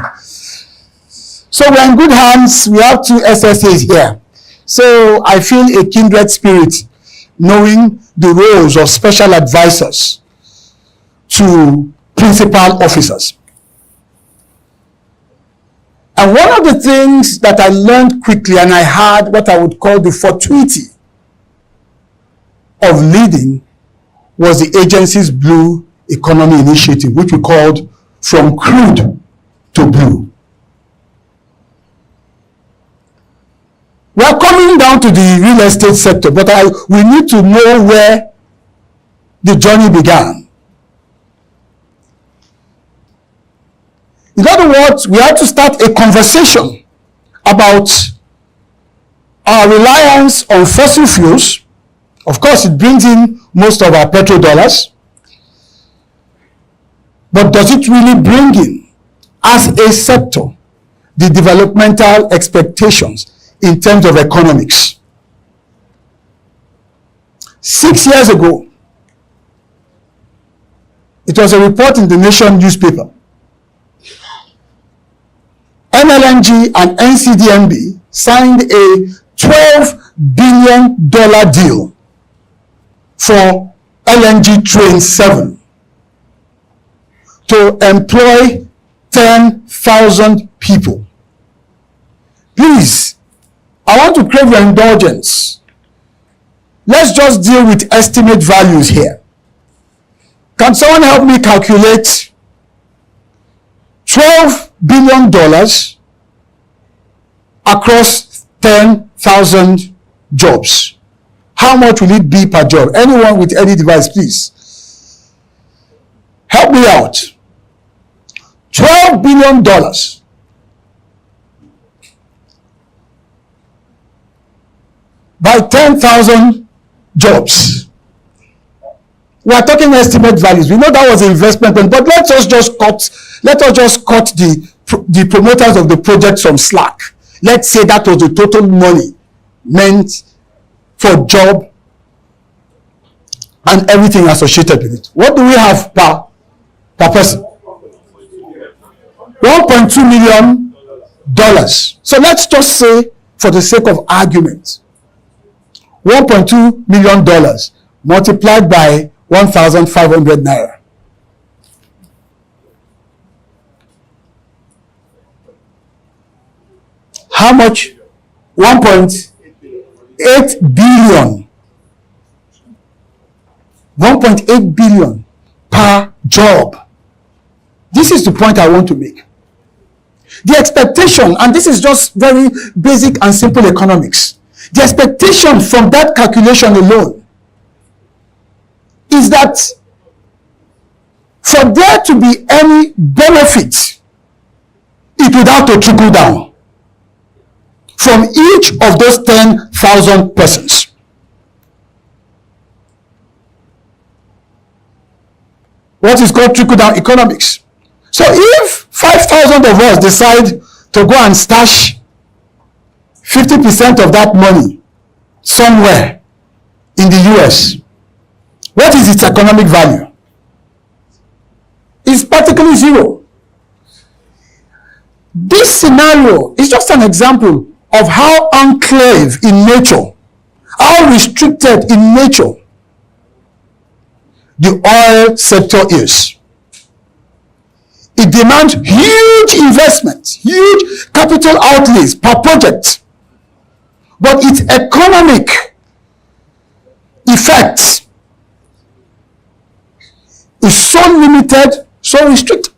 So we're in good hands. We have two SSAs here. So I feel a kindred spirit knowing the roles of special advisors to principal officers. And one of the things that I learned quickly, and I had what I would call the fortuity of leading, was the agency's Blue Economy Initiative, which we called From Crude to Blue. We are coming down to the real estate sector, but we need to know where the journey began. In other words, we have to start a conversation about our reliance on fossil fuels. Of course, it brings in most of our petrodollars. But does it really bring in, as a sector, the developmental expectations in terms of economics? 6 years ago, it was a report in the Nation newspaper. NLNG and NCDMB signed a $12 billion deal for LNG Train 7 to employ 10,000 people. Please, I want to crave your indulgence. Let's just deal with estimate values here. Can someone help me calculate $12 billion across 10,000 jobs? How much will it be per job? Anyone with any device, please. Help me out. $12 billion by 10,000 jobs. We are talking estimate values. We know that was an investment, but let us just cut the promoters of the project some slack. Let's say that was the total money meant for job and everything associated with it. What do we have per person? $1.2 million. So let's just say, for the sake of argument, $1.2 million multiplied by 1,500 naira. How much? 1.8 billion. 1.8 billion per job. This is the point I want to make. The expectation, and this is just very basic and simple economics, the expectation from that calculation alone is that for there to be any benefit, it would have to trickle down from each of those 10,000 persons. What is called trickle-down economics. So if 5,000 of us decide to go and stash 50% of that money somewhere in the US, what is its economic value? It's practically zero. This scenario is just an example of how enclave in nature, how restricted in nature the oil sector is. It demands huge investments, huge capital outlays per project, but its economic effects is so limited, so restricted.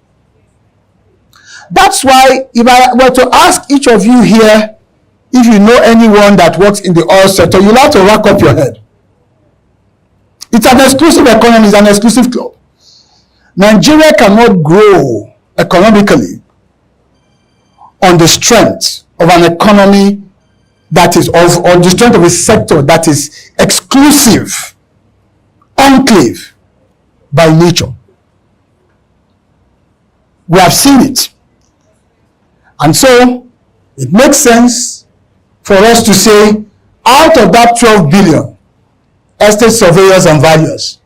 That's why if I were to ask each of you here, if you know anyone that works in the oil sector, you'll have to rack up your head. It's an exclusive economy, it's an exclusive club. Nigeria cannot grow economically on the strength of an economy that is on the strength of a sector that is exclusive, enclave by nature. We have seen it. And so it makes sense for us to say, out of that 12 billion, estate surveyors and valuers,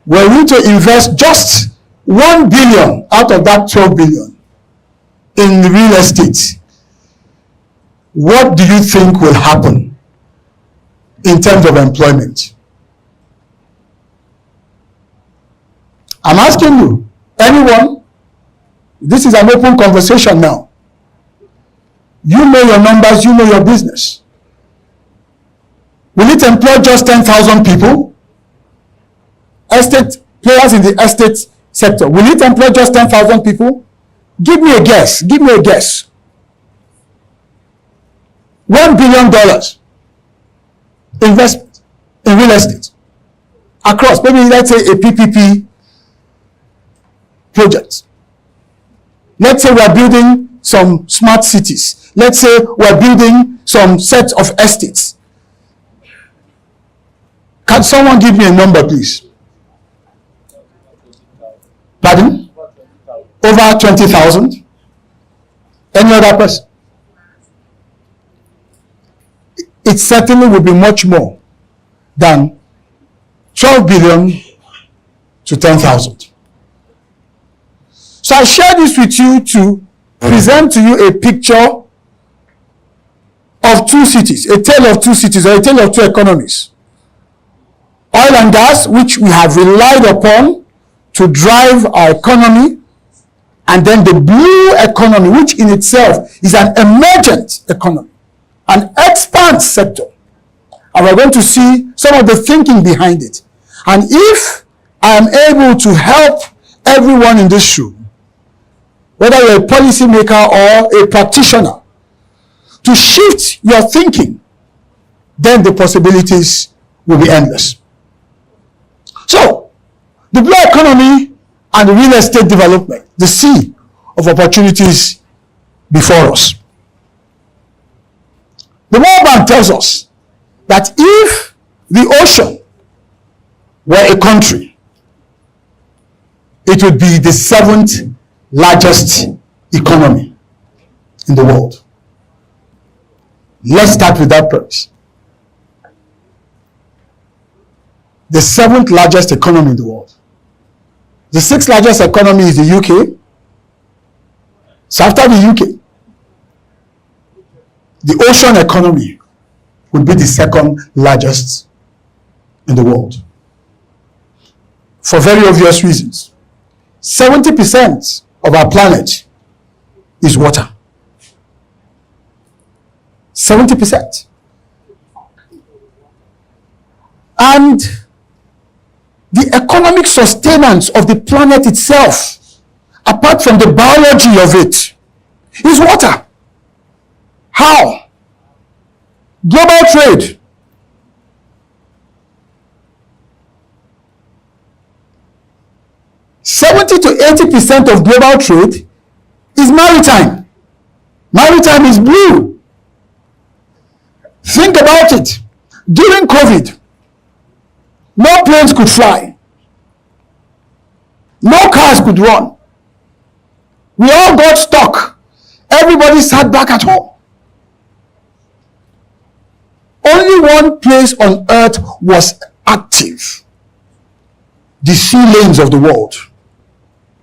were we to invest just 1 billion out of that 12 billion in real estate, what do you think will happen in terms of employment? I'm asking you, anyone, this is an open conversation now. You know your numbers, you know your business. Will it employ just 10,000 people? Estate players in the estate sector, will it employ just 10,000 people? Give me a guess. Give me a guess. $1 billion investment in real estate across, maybe let's say a PPP project. Let's say we're building some smart cities. Let's say we're building some set of estates. Can someone give me a number, please? Pardon? Over 20,000? Any other person? It certainly will be much more than 12 billion to 10,000. So I share this with you to present to you a picture of two cities, a tale of two cities, or a tale of two economies. Oil and gas, which we have relied upon to drive our economy, and then the blue economy, which in itself is an emergent economy, an expand sector. And we're going to see some of the thinking behind it. And if I am able to help everyone in this room, whether you're a policymaker or a practitioner, to shift your thinking, then the possibilities will be endless. So, the blue economy and the real estate development, the sea of opportunities before us. The World Bank tells us that if the ocean were a country, it would be the 7th largest economy in the world. Let's start with that premise. The 7th largest economy in the world. The 6th largest economy is the UK. So after the UK, the ocean economy would be the 2nd largest in the world. For very obvious reasons. 70% of our planet is water. 70%. And the economic sustenance of the planet itself, apart from the biology of it, is water. How? Global trade. (70% to 80% of global trade is maritime. Maritime is blue. Think about it. During COVID, no planes could fly. No cars could run. We all got stuck. Everybody sat back at home. Only one place on earth was active. The sea lanes of the world.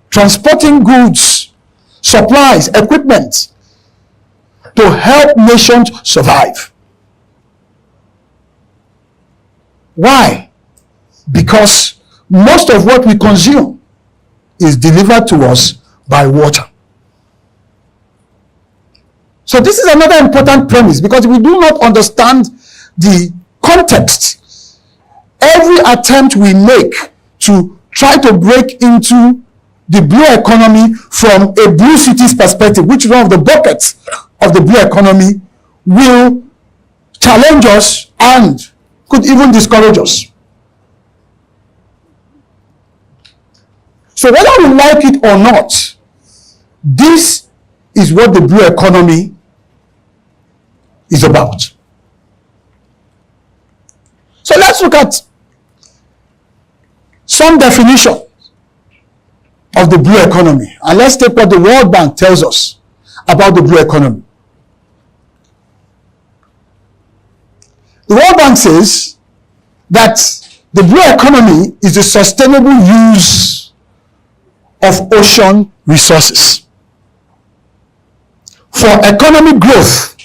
Transporting goods, supplies, equipment to help nations survive. Why? Because most of what we consume is delivered to us by water. So this is another important premise, because if we do not understand the context, every attempt we make to try to break into the blue economy from a blue cities perspective, which is one of the buckets of the blue economy, will challenge us and could even discourage us. So whether we like it or not, this is what the blue economy is about. So let's look at some definition of the blue economy, and let's take what the World Bank tells us about the blue economy. The World Bank says that the blue economy is the sustainable use of ocean resources for economic growth.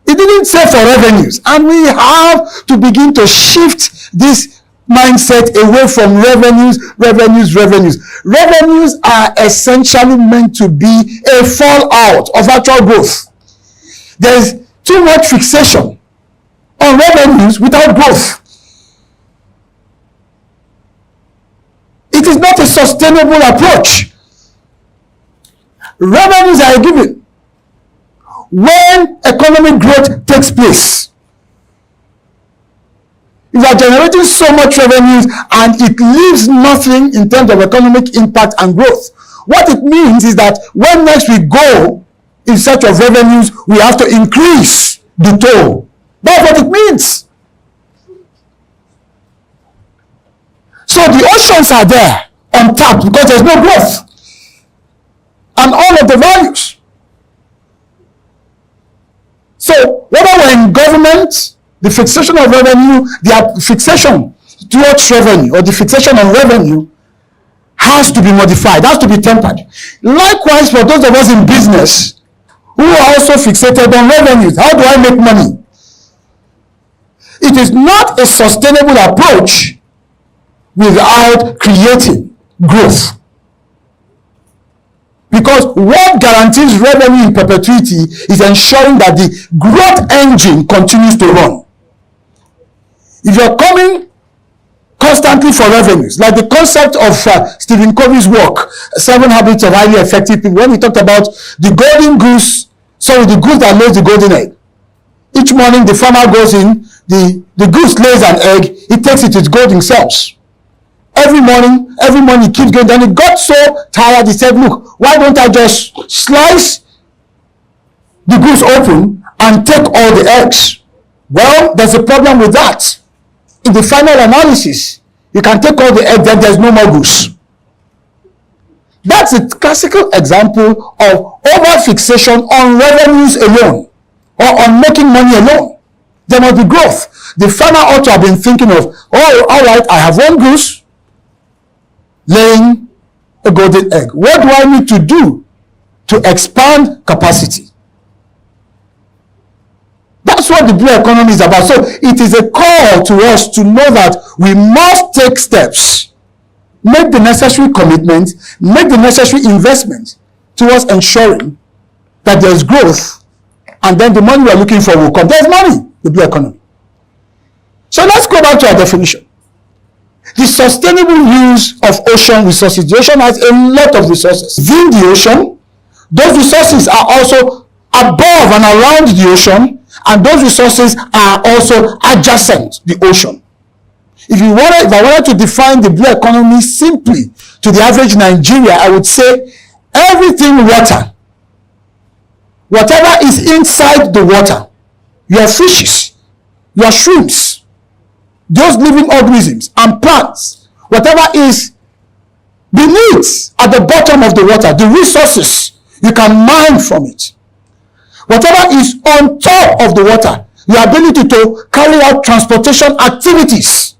It didn't say for revenues, and we have to begin to shift this mindset away from revenues. Revenues are essentially meant to be a fallout of actual growth. There's too much fixation on revenues without growth. It is not a sustainable approach. Revenues are a given. When economic growth takes place, you are generating so much revenues and it leaves nothing in terms of economic impact and growth. What it means is that when next we go in search of revenues, we have to increase the toll. That's what it means. So the oceans are there untapped because there's no growth. And all of the values. So whether we're in government, the fixation of revenue, the fixation towards revenue, or the fixation on revenue has to be modified, has to be tempered. Likewise, for those of us in business who are also fixated on revenues, how do I make money? It is not a sustainable approach without creating growth. Because what guarantees revenue in perpetuity is ensuring that the growth engine continues to run. If you're coming constantly for revenues, like the concept of Stephen Covey's work, 7 Habits of Highly Effective People, when he talked about the golden goose, the goose that lays the golden egg. Each morning the farmer goes in, the goose lays an egg, he takes it to its golden cells. Every morning he keeps going. Then he got so tired, he said, look, why don't I just slice the goose open and take all the eggs? Well, there's a problem with that. In the final analysis, you can take all the eggs, then there's no more goose. That's a classical example of over-fixation on revenues alone, or on making money alone. There must be growth. The farmer ought to have been thinking of, oh, all right, I have one goose laying a golden egg. What do I need to do to expand capacity? That's what the blue economy is about. So it is a call to us to know that we must take steps, make the necessary commitments, make the necessary investments towards ensuring that there's growth, and then the money we're looking for will come. There's money, the blue economy. So let's go back to our definition. The sustainable use of ocean resources. The ocean has a lot of resources. Within the ocean, those resources are also above and around the ocean, and those resources are also adjacent to the ocean. If I wanted to define the blue economy simply to the average Nigerian, I would say everything water, whatever is inside the water, your fishes, your shrimps, those living organisms and plants, whatever is beneath at the bottom of the water, the resources you can mine from it. Whatever is on top of the water, your ability to carry out transportation activities.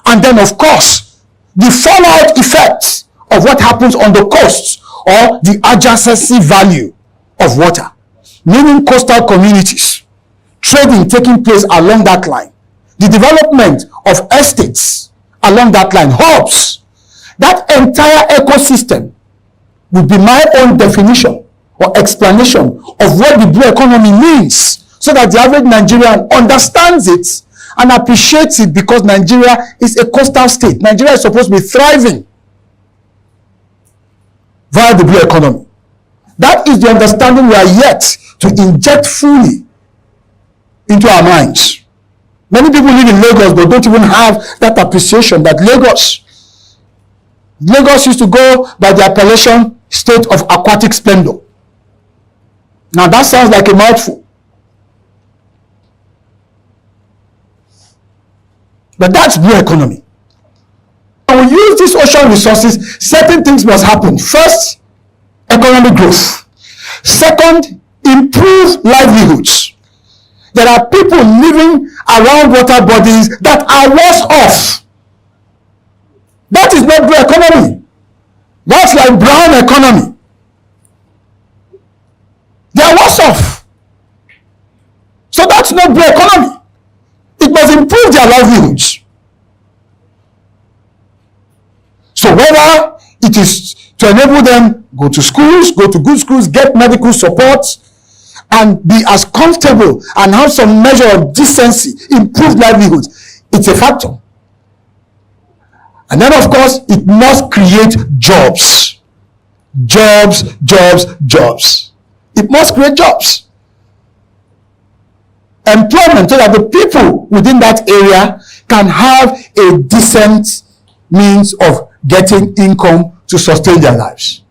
And then, of course, the fallout effects of what happens on the coasts or the adjacency value of water, meaning coastal communities, trading taking place along that line, the development of estates along that line, hubs. That entire ecosystem would be my own definition or explanation of what the blue economy means, so that the average Nigerian understands it and appreciates it, because Nigeria is a coastal state. Nigeria is supposed to be thriving via the blue economy. That is the understanding we are yet to inject fully into our minds. Many people live in Lagos but don't even have that appreciation that Lagos used to go by the appellation state of aquatic splendor. Now that sounds like a mouthful. But that's blue economy. When we use these ocean resources, certain things must happen. First, economic growth. Second, improved livelihoods. There are people living around water bodies that are worse off. That is not blue economy. That's like brown economy. They are worse off. So that's not blue economy. It must improve their livelihoods. So whether it is to enable them go to schools, go to good schools, get medical support, and be as comfortable and have some measure of decency, improved livelihoods, it's a factor. And then, of course, it must create jobs. Jobs. It must create jobs. Employment, so that the people within that area can have a decent means of getting income to sustain their lives.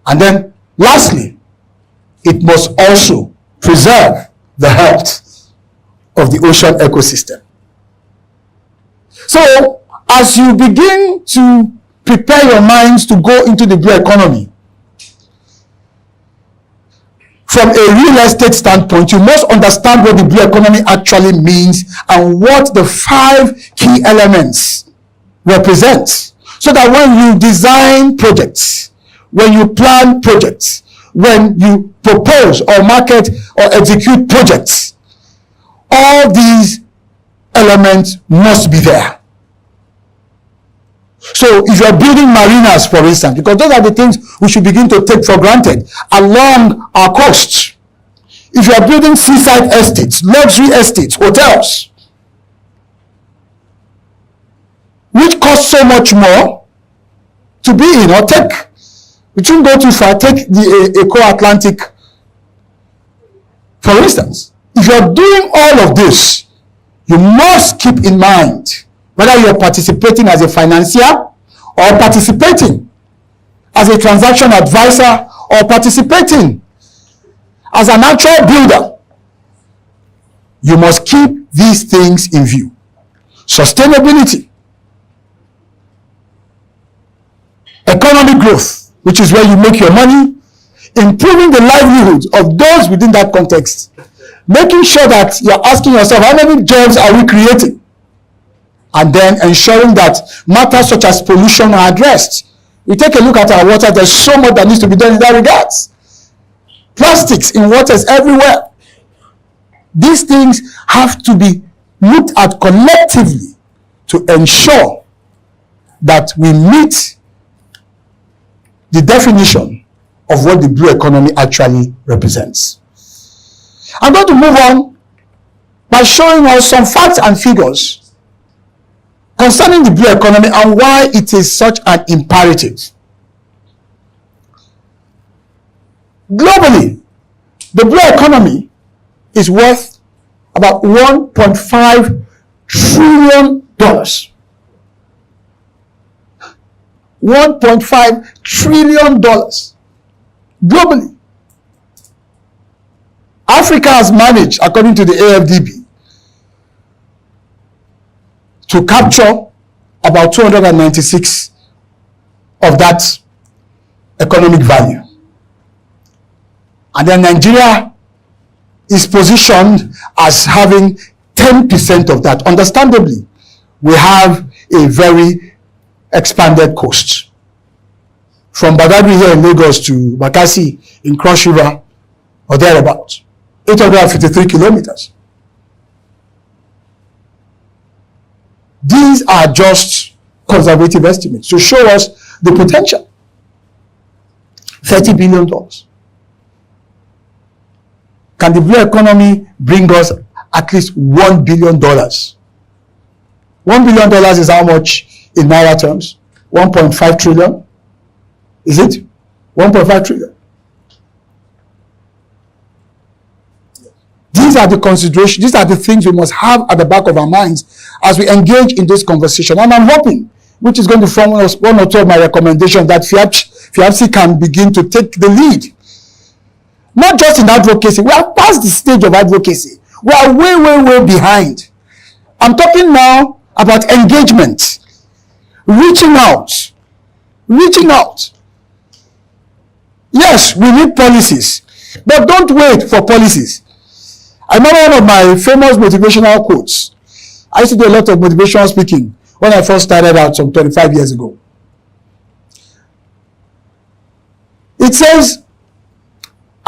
And then, lastly, it must also preserve the health of the ocean ecosystem. So, as you begin to prepare your minds to go into the blue economy, from a real estate standpoint, you must understand what the blue economy actually means and what the 5 key elements represent. So that when you design projects, when you plan projects, when you propose or market or execute projects, all these elements must be there. So if you're building marinas, for instance, because those are the things we should begin to take for granted along our coasts. If you're building seaside estates, luxury estates, hotels, which cost so much more to be in, or take, we shouldn't go too far, take the Eco Atlantic, for instance. If you're doing all of this, you must keep in mind whether you're participating as a financier or participating as a transaction advisor or participating as a natural builder. You must keep these things in view. Sustainability, economic growth, which is where you make your money, improving the livelihoods of those within that context, making sure that you're asking yourself, how many jobs are we creating? And then ensuring that matters such as pollution are addressed. We take a look at our water, there's so much that needs to be done in that regards. Plastics in waters everywhere. These things have to be looked at collectively to ensure that we meet the definition of what the blue economy actually represents. I'm going to move on by showing us some facts and figures concerning the blue economy and why it is such an imperative. Globally, The blue economy is worth about $1.5 trillion. $1.5 trillion globally. Africa has managed, according to the AFDB, to capture about 296 of that economic value. And then Nigeria is positioned as having 10% of that. Understandably, we have a very expanded coast. From Badagry here in Lagos to Bakassi in Cross River or thereabouts, 853 kilometers. These are just conservative estimates to show us the potential. $30 billion. Can the blue economy bring us at least $1 billion? $1 billion is how much in Naira terms? 1.5 trillion? Is it? 1.5 trillion. These are the considerations, these are the things we must have at the back of our minds as we engage in this conversation. And I'm hoping, which is going to form one or two of my recommendations, that FIABC can begin to take the lead. Not just in advocacy. We are past the stage of advocacy. We are way, way, way behind. I'm talking now about engagement. Reaching out. Reaching out. Yes, we need policies. But don't wait for policies. I remember one of my famous motivational quotes. I used to do a lot of motivational speaking when I first started out some 25 years ago. It says,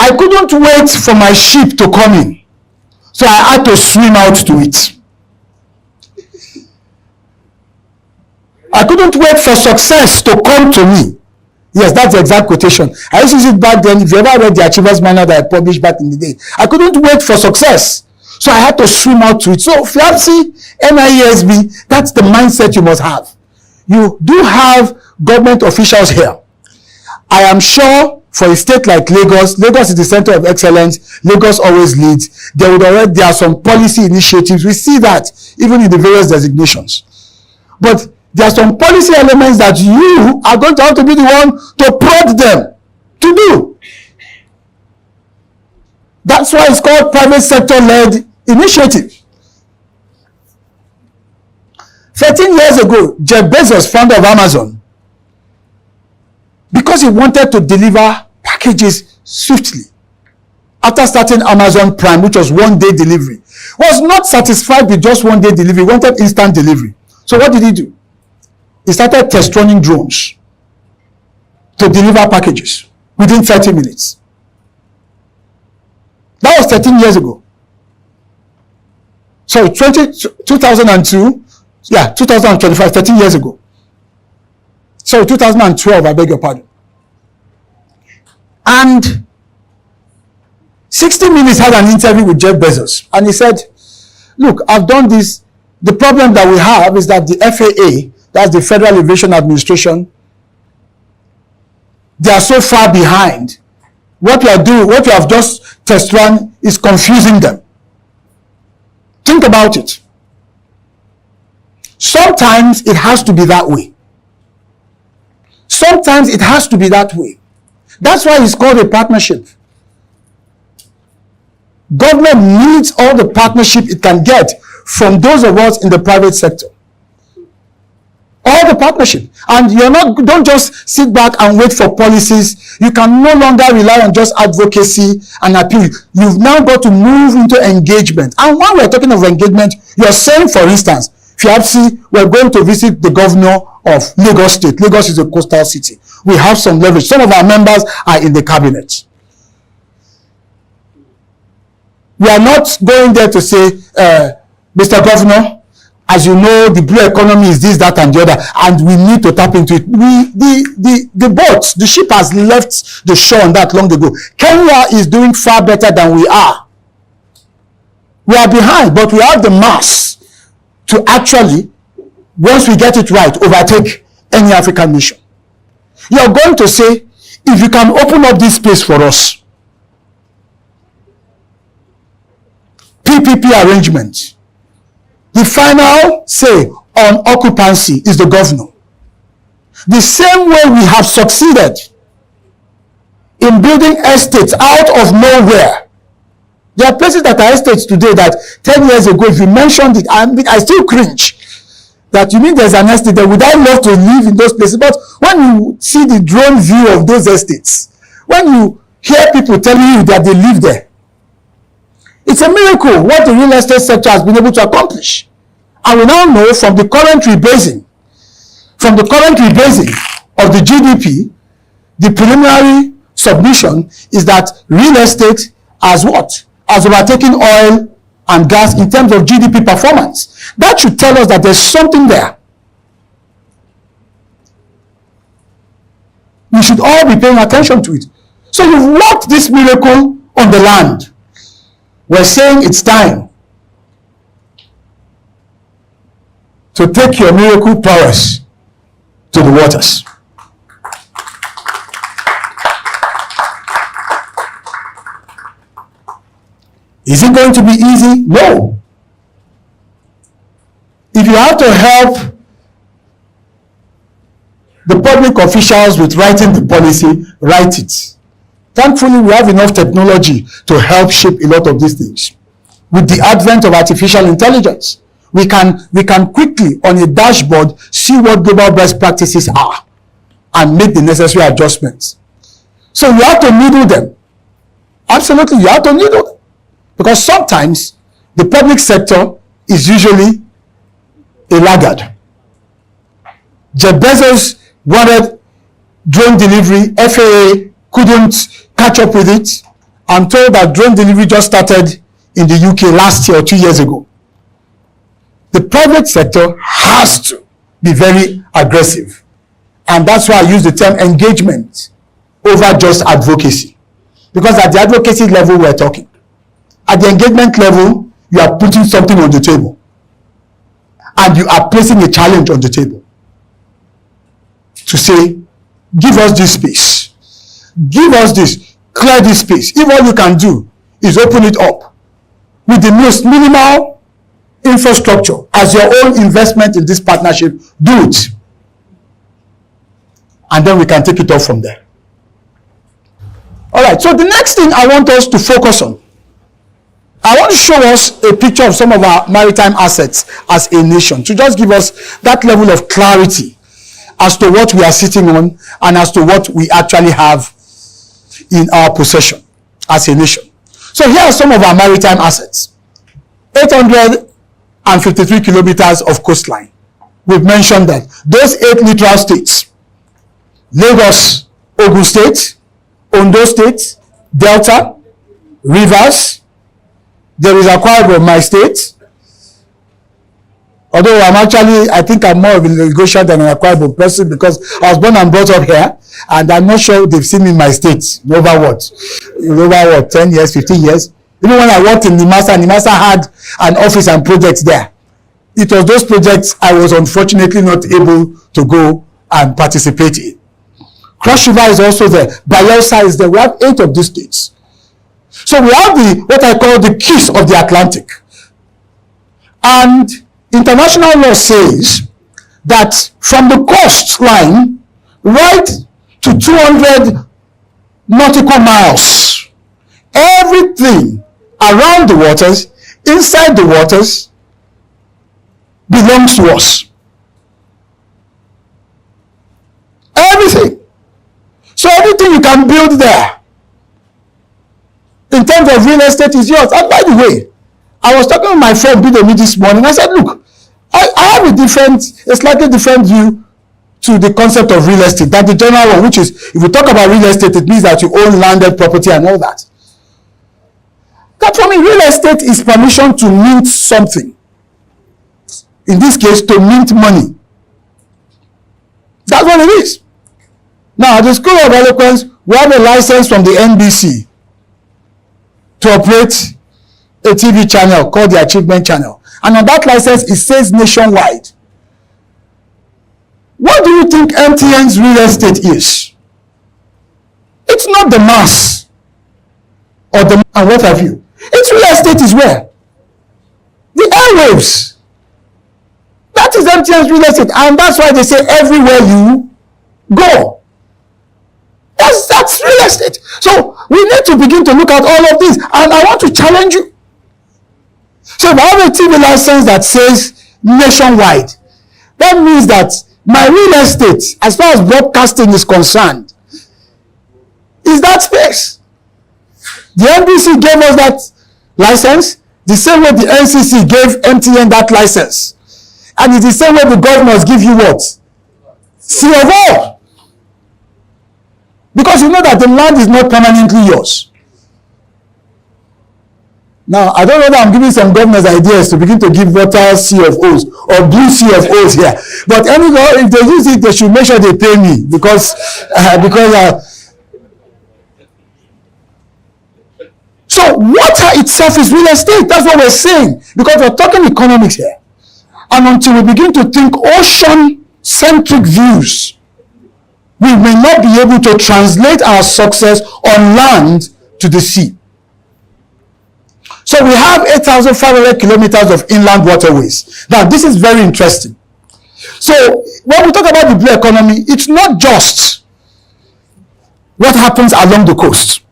I couldn't wait for my ship to come in, so I had to swim out to it. I couldn't wait for success to come to me. Yes, that's the exact quotation. I used to use it back then. If you ever read the Achievers Manual that I published back in the day, I couldn't wait for success, so I had to swim out to it. So FIABC, NIESB, that's the mindset you must have. You do have government officials here. I am sure for a state like Lagos, Lagos is the center of excellence. Lagos always leads. There are some policy initiatives. We see that even in the various designations. But there are some policy elements that you are going to have to be the one to prod them to do. That's why it's called private sector-led initiative. 13 years ago, Jeff Bezos, founder of Amazon, because he wanted to deliver packages swiftly, after starting Amazon Prime, which was one-day delivery, was not satisfied with just one-day delivery, he wanted instant delivery. So what did he do? He started test-running drones to deliver packages within 30 minutes. That was 13 years ago. So 2002, yeah, 2025, 13 years ago. Sorry, 2012, I beg your pardon. And 60 Minutes had an interview with Jeff Bezos, and he said, look, I've done this. The problem that we have is that the FAA, that's the Federal Aviation Administration, they are so far behind. What you have just test run is confusing them. Think about it. Sometimes it has to be that way. Sometimes it has to be that way. That's why it's called a partnership. Government needs all the partnership it can get from those of us in the private sector. All the partnership. And don't just sit back and wait for policies. You can no longer rely on just advocacy and appeal. You've now got to move into engagement. And when we're talking of engagement, you're saying, for instance, FIABC, we're going to visit the governor of Lagos State. Lagos is a coastal city. We have some leverage. Some of our members are in the cabinet. We are not going there to say, Mr. Governor, as you know, the blue economy is this, that, and the other, and we need to tap into it. The ship has left the shore on that long ago. Kenya is doing far better than we are. We are behind, but we have the mass to actually, once we get it right, overtake any African nation. You're going to say, if you can open up this space for us, PPP arrangement, the final say on occupancy is the governor. The same way we have succeeded in building estates out of nowhere. There are places that are estates today that 10 years ago, if you mentioned it, I still cringe. That you mean there's an estate there. Would I love to live in those places? But when you see the drone view of those estates, when you hear people telling you that they live there, it's a miracle what the real estate sector has been able to accomplish. And we now know from the current rebasing of the GDP, the preliminary submission is that real estate has what? Has overtaken oil and gas in terms of GDP performance. That should tell us that there's something there. We should all be paying attention to it. So you've worked this miracle on the land. We're saying it's time to take your miracle prowess to the waters. Is it going to be easy? No. If you have to help the public officials with writing the policy, write it. Thankfully, we have enough technology to help shape a lot of these things. With the advent of artificial intelligence, we can quickly on a dashboard see what global best practices are and make the necessary adjustments. So you have to needle them. Absolutely, you have to needle them. Because sometimes the public sector is usually a laggard. Jeff Bezos wanted drone delivery. FAA couldn't catch up with it. I'm told that drone delivery just started in the UK last year or 2 years ago. The private sector has to be very aggressive. And that's why I use the term engagement over just advocacy. Because at the advocacy level, we're talking. At the engagement level, you are putting something on the table. And you are placing a challenge on the table. To say, give us this space. Give us this. Clear this space. If all you can do is open it up with the most minimal infrastructure as your own investment in this partnership, do it. And then we can take it off from there. All right, so the next thing I want us to focus on, I want to show us a picture of some of our maritime assets as a nation, to just give us that level of clarity as to what we are sitting on and as to what we actually have in our possession as a nation. So here are some of our maritime assets. 853 kilometers of coastline. We've mentioned that. Those 8 literal states: Lagos, Ogun State, Ondo State, Delta, Rivers. There is Akwa Ibom, my state. Although I think I'm more of a Lagosian than an Akwa Ibom person because I was born and brought up here, and I'm not sure they've seen me in my state. Over 10 years, 15 years. Even when I worked in NIMASA had an office and projects there. It was those projects I was unfortunately not able to go and participate in. Cross River is also there. Bayelsa is there. We have 8 of these states. So we have what I call the keys of the Atlantic. And international law says that from the coastline right to 200 nautical miles, everything around the waters, inside the waters, belongs to us. Everything. So everything you can build there in terms of real estate is yours. And by the way, I was talking with my friend Bidomi this morning. I said, look, I have a slightly different view to the concept of real estate than the general one, which is, if we talk about real estate, it means that you own landed property and all that. That for me, real estate is permission to mint something. In this case, to mint money. That's what it is. Now, at the School of Eloquence, we have a license from the NBC to operate a TV channel called the Achievement Channel. And on that license, it says nationwide. What do you think MTN's real estate is? It's not the mass or and what have you. Its real estate is where? airwaves. That is MTN's real estate, and that's why they say everywhere you go. That's real estate. So we need to begin to look at all of this, and I want to challenge you. So if I have a TV license that says nationwide, that means that my real estate, as far as broadcasting is concerned, is that space. The NBC gave us that license the same way the NCC gave MTN that license. And it's the same way the governors give you what? C of O. Because you know that the land is not permanently yours. Now, I don't know that I'm giving some governors ideas to begin to give water CFOs or blue CFOs here. But anyway, if they use it, they should make sure they pay me because so water itself is real estate. That's what we're saying. Because we're talking economics here. And until we begin to think ocean-centric views, we may not be able to translate our success on land to the sea. So we have 8,500 kilometers of inland waterways. Now, this is very interesting. So when we talk about the blue economy, it's not just what happens along the coast.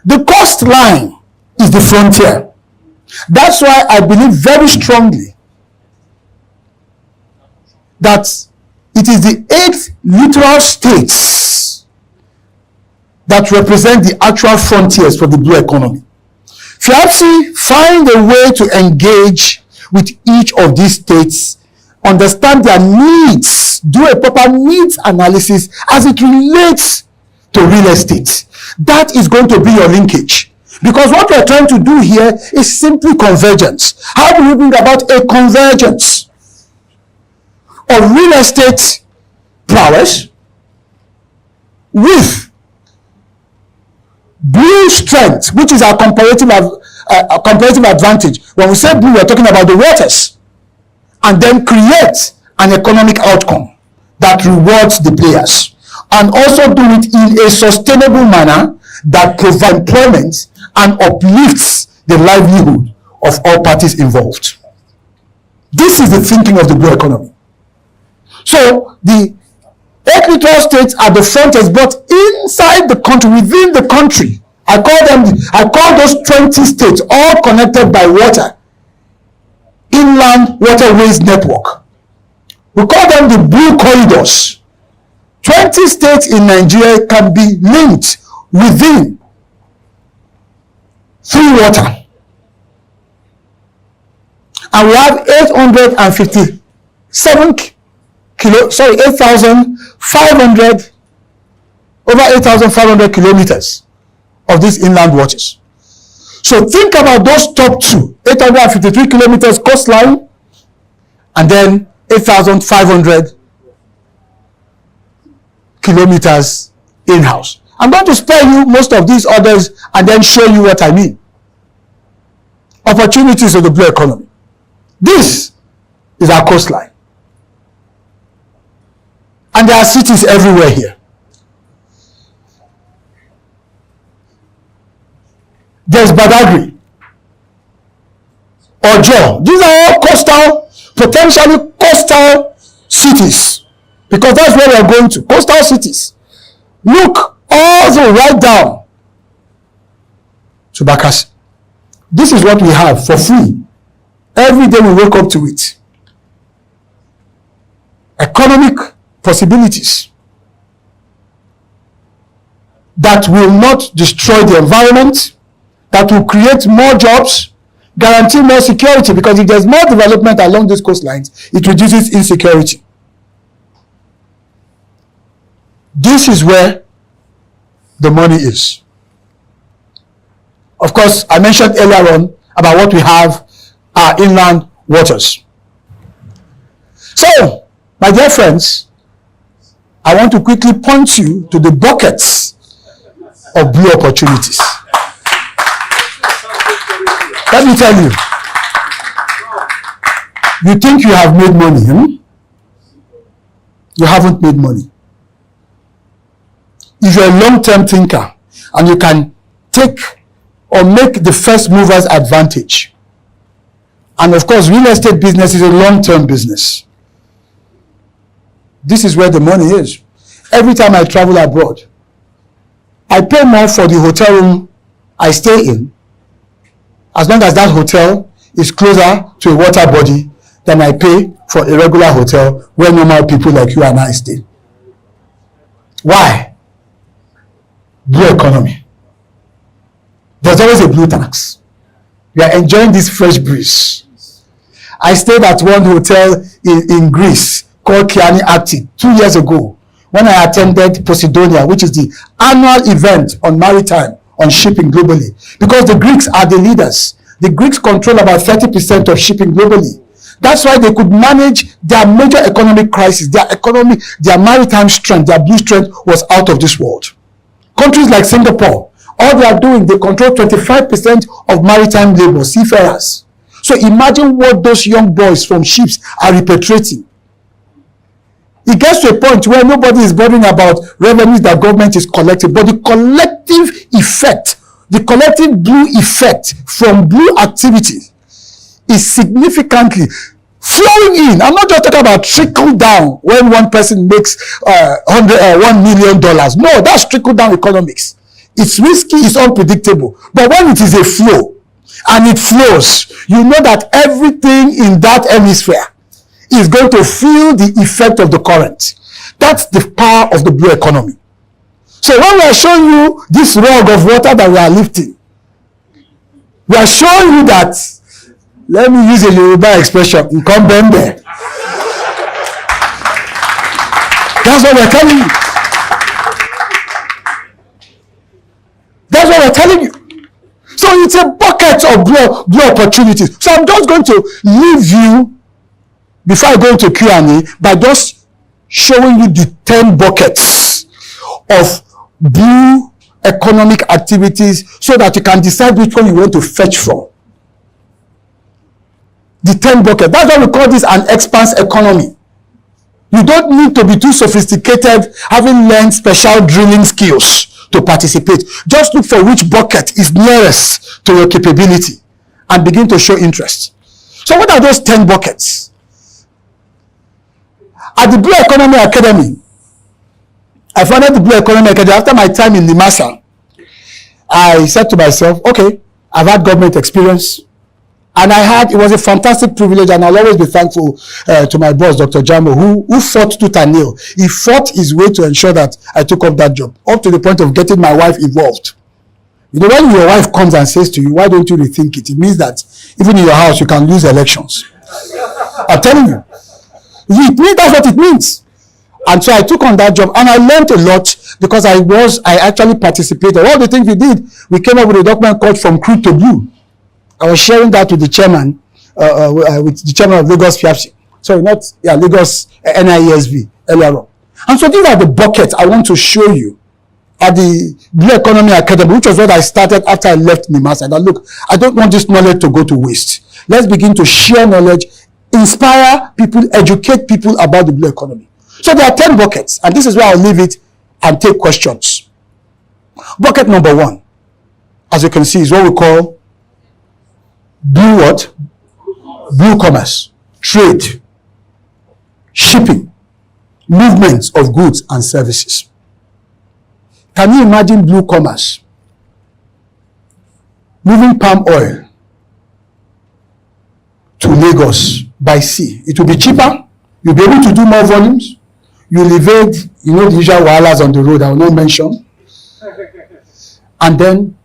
The coastline is the frontier. That's why I believe very strongly that it is the 8 littoral states that represent the actual frontiers for the blue economy. FIABC find a way to engage with each of these states, understand their needs, do a proper needs analysis as it relates to real estate. That is going to be your linkage. Because what we're trying to do here is simply convergence. How do we bring about a convergence of real estate prowess with blue strength, which is our comparative advantage? When we say blue, we're talking about the waters, and then create an economic outcome that rewards the players, and also do it in a sustainable manner that provides employment and uplifts the livelihood of all parties involved. This is the thinking of the blue economy. So the 8 littoral states are the frontiers, but inside the country, within the country, I call those 20 states all connected by water, inland waterways network. We call them the blue corridors. 20 states in Nigeria can be linked within through water. And we have 8,500 over 8,500 kilometers of these inland waters. So think about those top two, 853 kilometers coastline and then 8,500 kilometers in-house. I'm going to spare you most of these others and then show you what I mean. Opportunities of the blue economy. This is our coastline. And there are cities everywhere here. There's Badagry, Ojo. These are all coastal, potentially coastal cities, because that's where we're going to, coastal cities. Look all the way right down to Bakassi. This is what we have for free. Every day we wake up to it. Economic possibilities that will not destroy the environment, that will create more jobs, guarantee more security, because if there's more development along these coastlines, it reduces insecurity. This is where the money is. Of course, I mentioned earlier on about what we have, our inland waters. So, my dear friends, I want to quickly point you to the buckets of blue opportunities. Let me tell you, you think you have made money, You haven't made money. If you're a long-term thinker and you can take or make the first mover's advantage, And of course, real estate business is a long-term business. This is where the money is. Every time I travel abroad, I pay more for the hotel room I stay in, as long as that hotel is closer to a water body than I pay for a regular hotel where normal people like you and I stay. Why? Blue economy. There's always a blue tax. We are enjoying this fresh breeze. I stayed at one hotel in Greece called Kiani Atti 2 years ago when I attended Posidonia, which is the annual event on maritime, on shipping globally. Because the Greeks are the leaders. The Greeks control about 30% of shipping globally. That's why they could manage their major economic crisis. Their economy, their maritime strength, their blue strength was out of this world. Countries like Singapore, all they are doing, they control 25% of maritime labor, seafarers. So imagine what those young boys from ships are repatriating. It gets to a point where nobody is bothering about revenues that government is collecting, but the collective effect, the collective blue effect from blue activity is significantly flowing in. I'm not just talking about trickle down when one person makes $1 million. No, that's trickle down economics. It's risky, it's unpredictable. But when it is a flow and it flows, you know that everything in that hemisphere is going to feel the effect of the current. That's the power of the blue economy. So when we are showing you this rug of water that we are lifting, we are showing you that, let me use a Yoruba expression, Nkombembe. That's what we're telling you. That's what we're telling you. So it's a bucket of blue opportunities. So I'm just going to leave you, before I go into Q&A, by just showing you the 10 buckets of blue economic activities so that you can decide which one you want to fetch from. The 10 bucket. That's why we call this an expanse economy. You don't need to be too sophisticated, having learned special drilling skills to participate. Just look for which bucket is nearest to your capability and begin to show interest. So what are those 10 buckets? At the Blue Economy Academy, I founded the Blue Economy Academy after my time in Nimasa. I said to myself, okay, I've had government experience. And it was a fantastic privilege, and I'll always be thankful to my boss, Dr. Jambo, who fought tooth and nail. He fought his way to ensure that I took up that job, up to the point of getting my wife involved. You know, when your wife comes and says to you, why don't you rethink it? It means that even in your house, you can lose elections. I'm telling you. That's what it means. And so I took on that job, and I learned a lot because I actually participated. All the things we did, we came up with a document called From Crude to Blue. I was sharing that with the chairman, with the chairman of Lagos FIAPSI. Sorry, Lagos NIESB earlier on. And so these are the buckets I want to show you at the Blue Economy Academy, which was what I started after I left Nimasa. And look, I don't want this knowledge to go to waste. Let's begin to share knowledge, inspire people, educate people about the blue economy. So there are 10 buckets, and this is where I'll leave it and take questions. Bucket number 1, as you can see, is what we call blue what? Blue commerce, trade, shipping, movements of goods and services. Can you imagine blue commerce? Moving palm oil to Lagos by sea. It will be cheaper. You'll be able to do more volumes. You'll evade, the usual wahalas on the road I will not mention. And then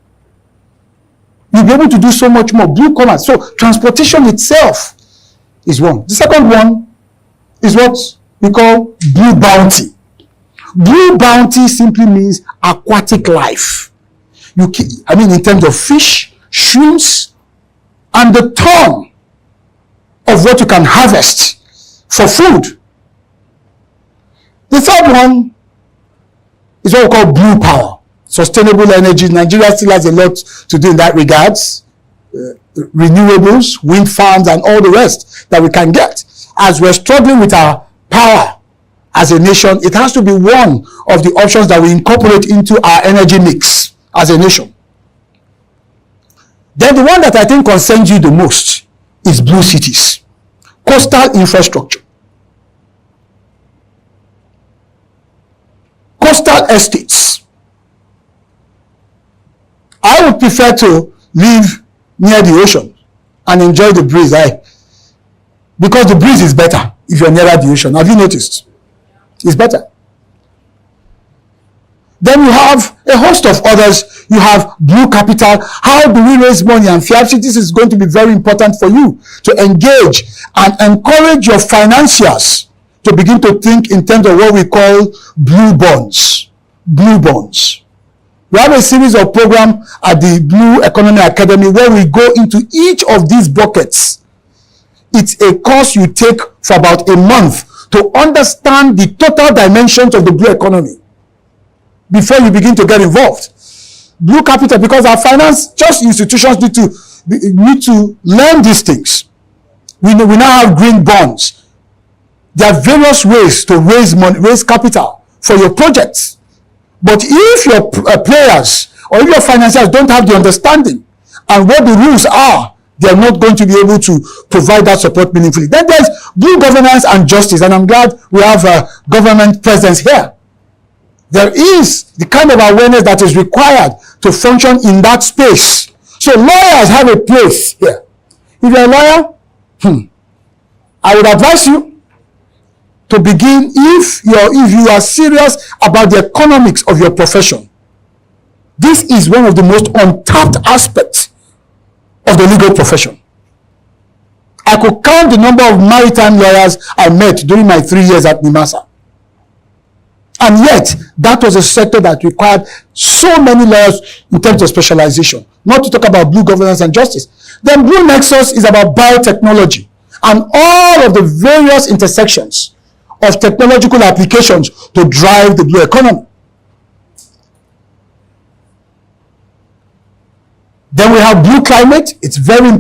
you'll be able to do so much more. Blue commerce. So transportation itself is one. The second one is what we call blue bounty. Blue bounty simply means aquatic life. In terms of fish, shrimps, and the ton of what you can harvest for food. The third one is what we call blue power. Sustainable energy. Nigeria still has a lot to do in that regards. Renewables, wind farms, and all the rest that we can get. As we're struggling with our power as a nation, it has to be one of the options that we incorporate into our energy mix as a nation. Then the one that I think concerns you the most, is blue cities, coastal infrastructure, coastal estates. I would prefer to live near the ocean and enjoy the breeze, because the breeze is better if you're nearer the ocean. Have you noticed? It's better. Then you have a host of others. You have blue capital. How do we raise money? And Fiabsi, this is going to be very important for you to engage and encourage your financiers to begin to think in terms of what we call blue bonds. Blue bonds. We have a series of programs at the Blue Economy Academy where we go into each of these buckets. It's a course you take for about a month to understand the total dimensions of the blue economy before you begin to get involved. Blue capital, because our finance just institutions need to learn these things. We now have green bonds. There are various ways to raise money, raise capital for your projects. But if your players or if your financiers don't have the understanding and what the rules are, they're not going to be able to provide that support meaningfully. Then there's blue governance and justice, and I'm glad we have a government presence here. There is the kind of awareness that is required to function in that space. So lawyers have a place here. If you're a lawyer, I would advise you to begin, if you are serious about the economics of your profession. This is one of the most untapped aspects of the legal profession. I could count the number of maritime lawyers I met during my 3 years at NIMASA. And yet, that was a sector that required so many lawyers in terms of specialization, not to talk about blue governance and justice. Then Blue Nexus is about biotechnology and all of the various intersections of technological applications to drive the blue economy. Then we have blue climate. It's very important.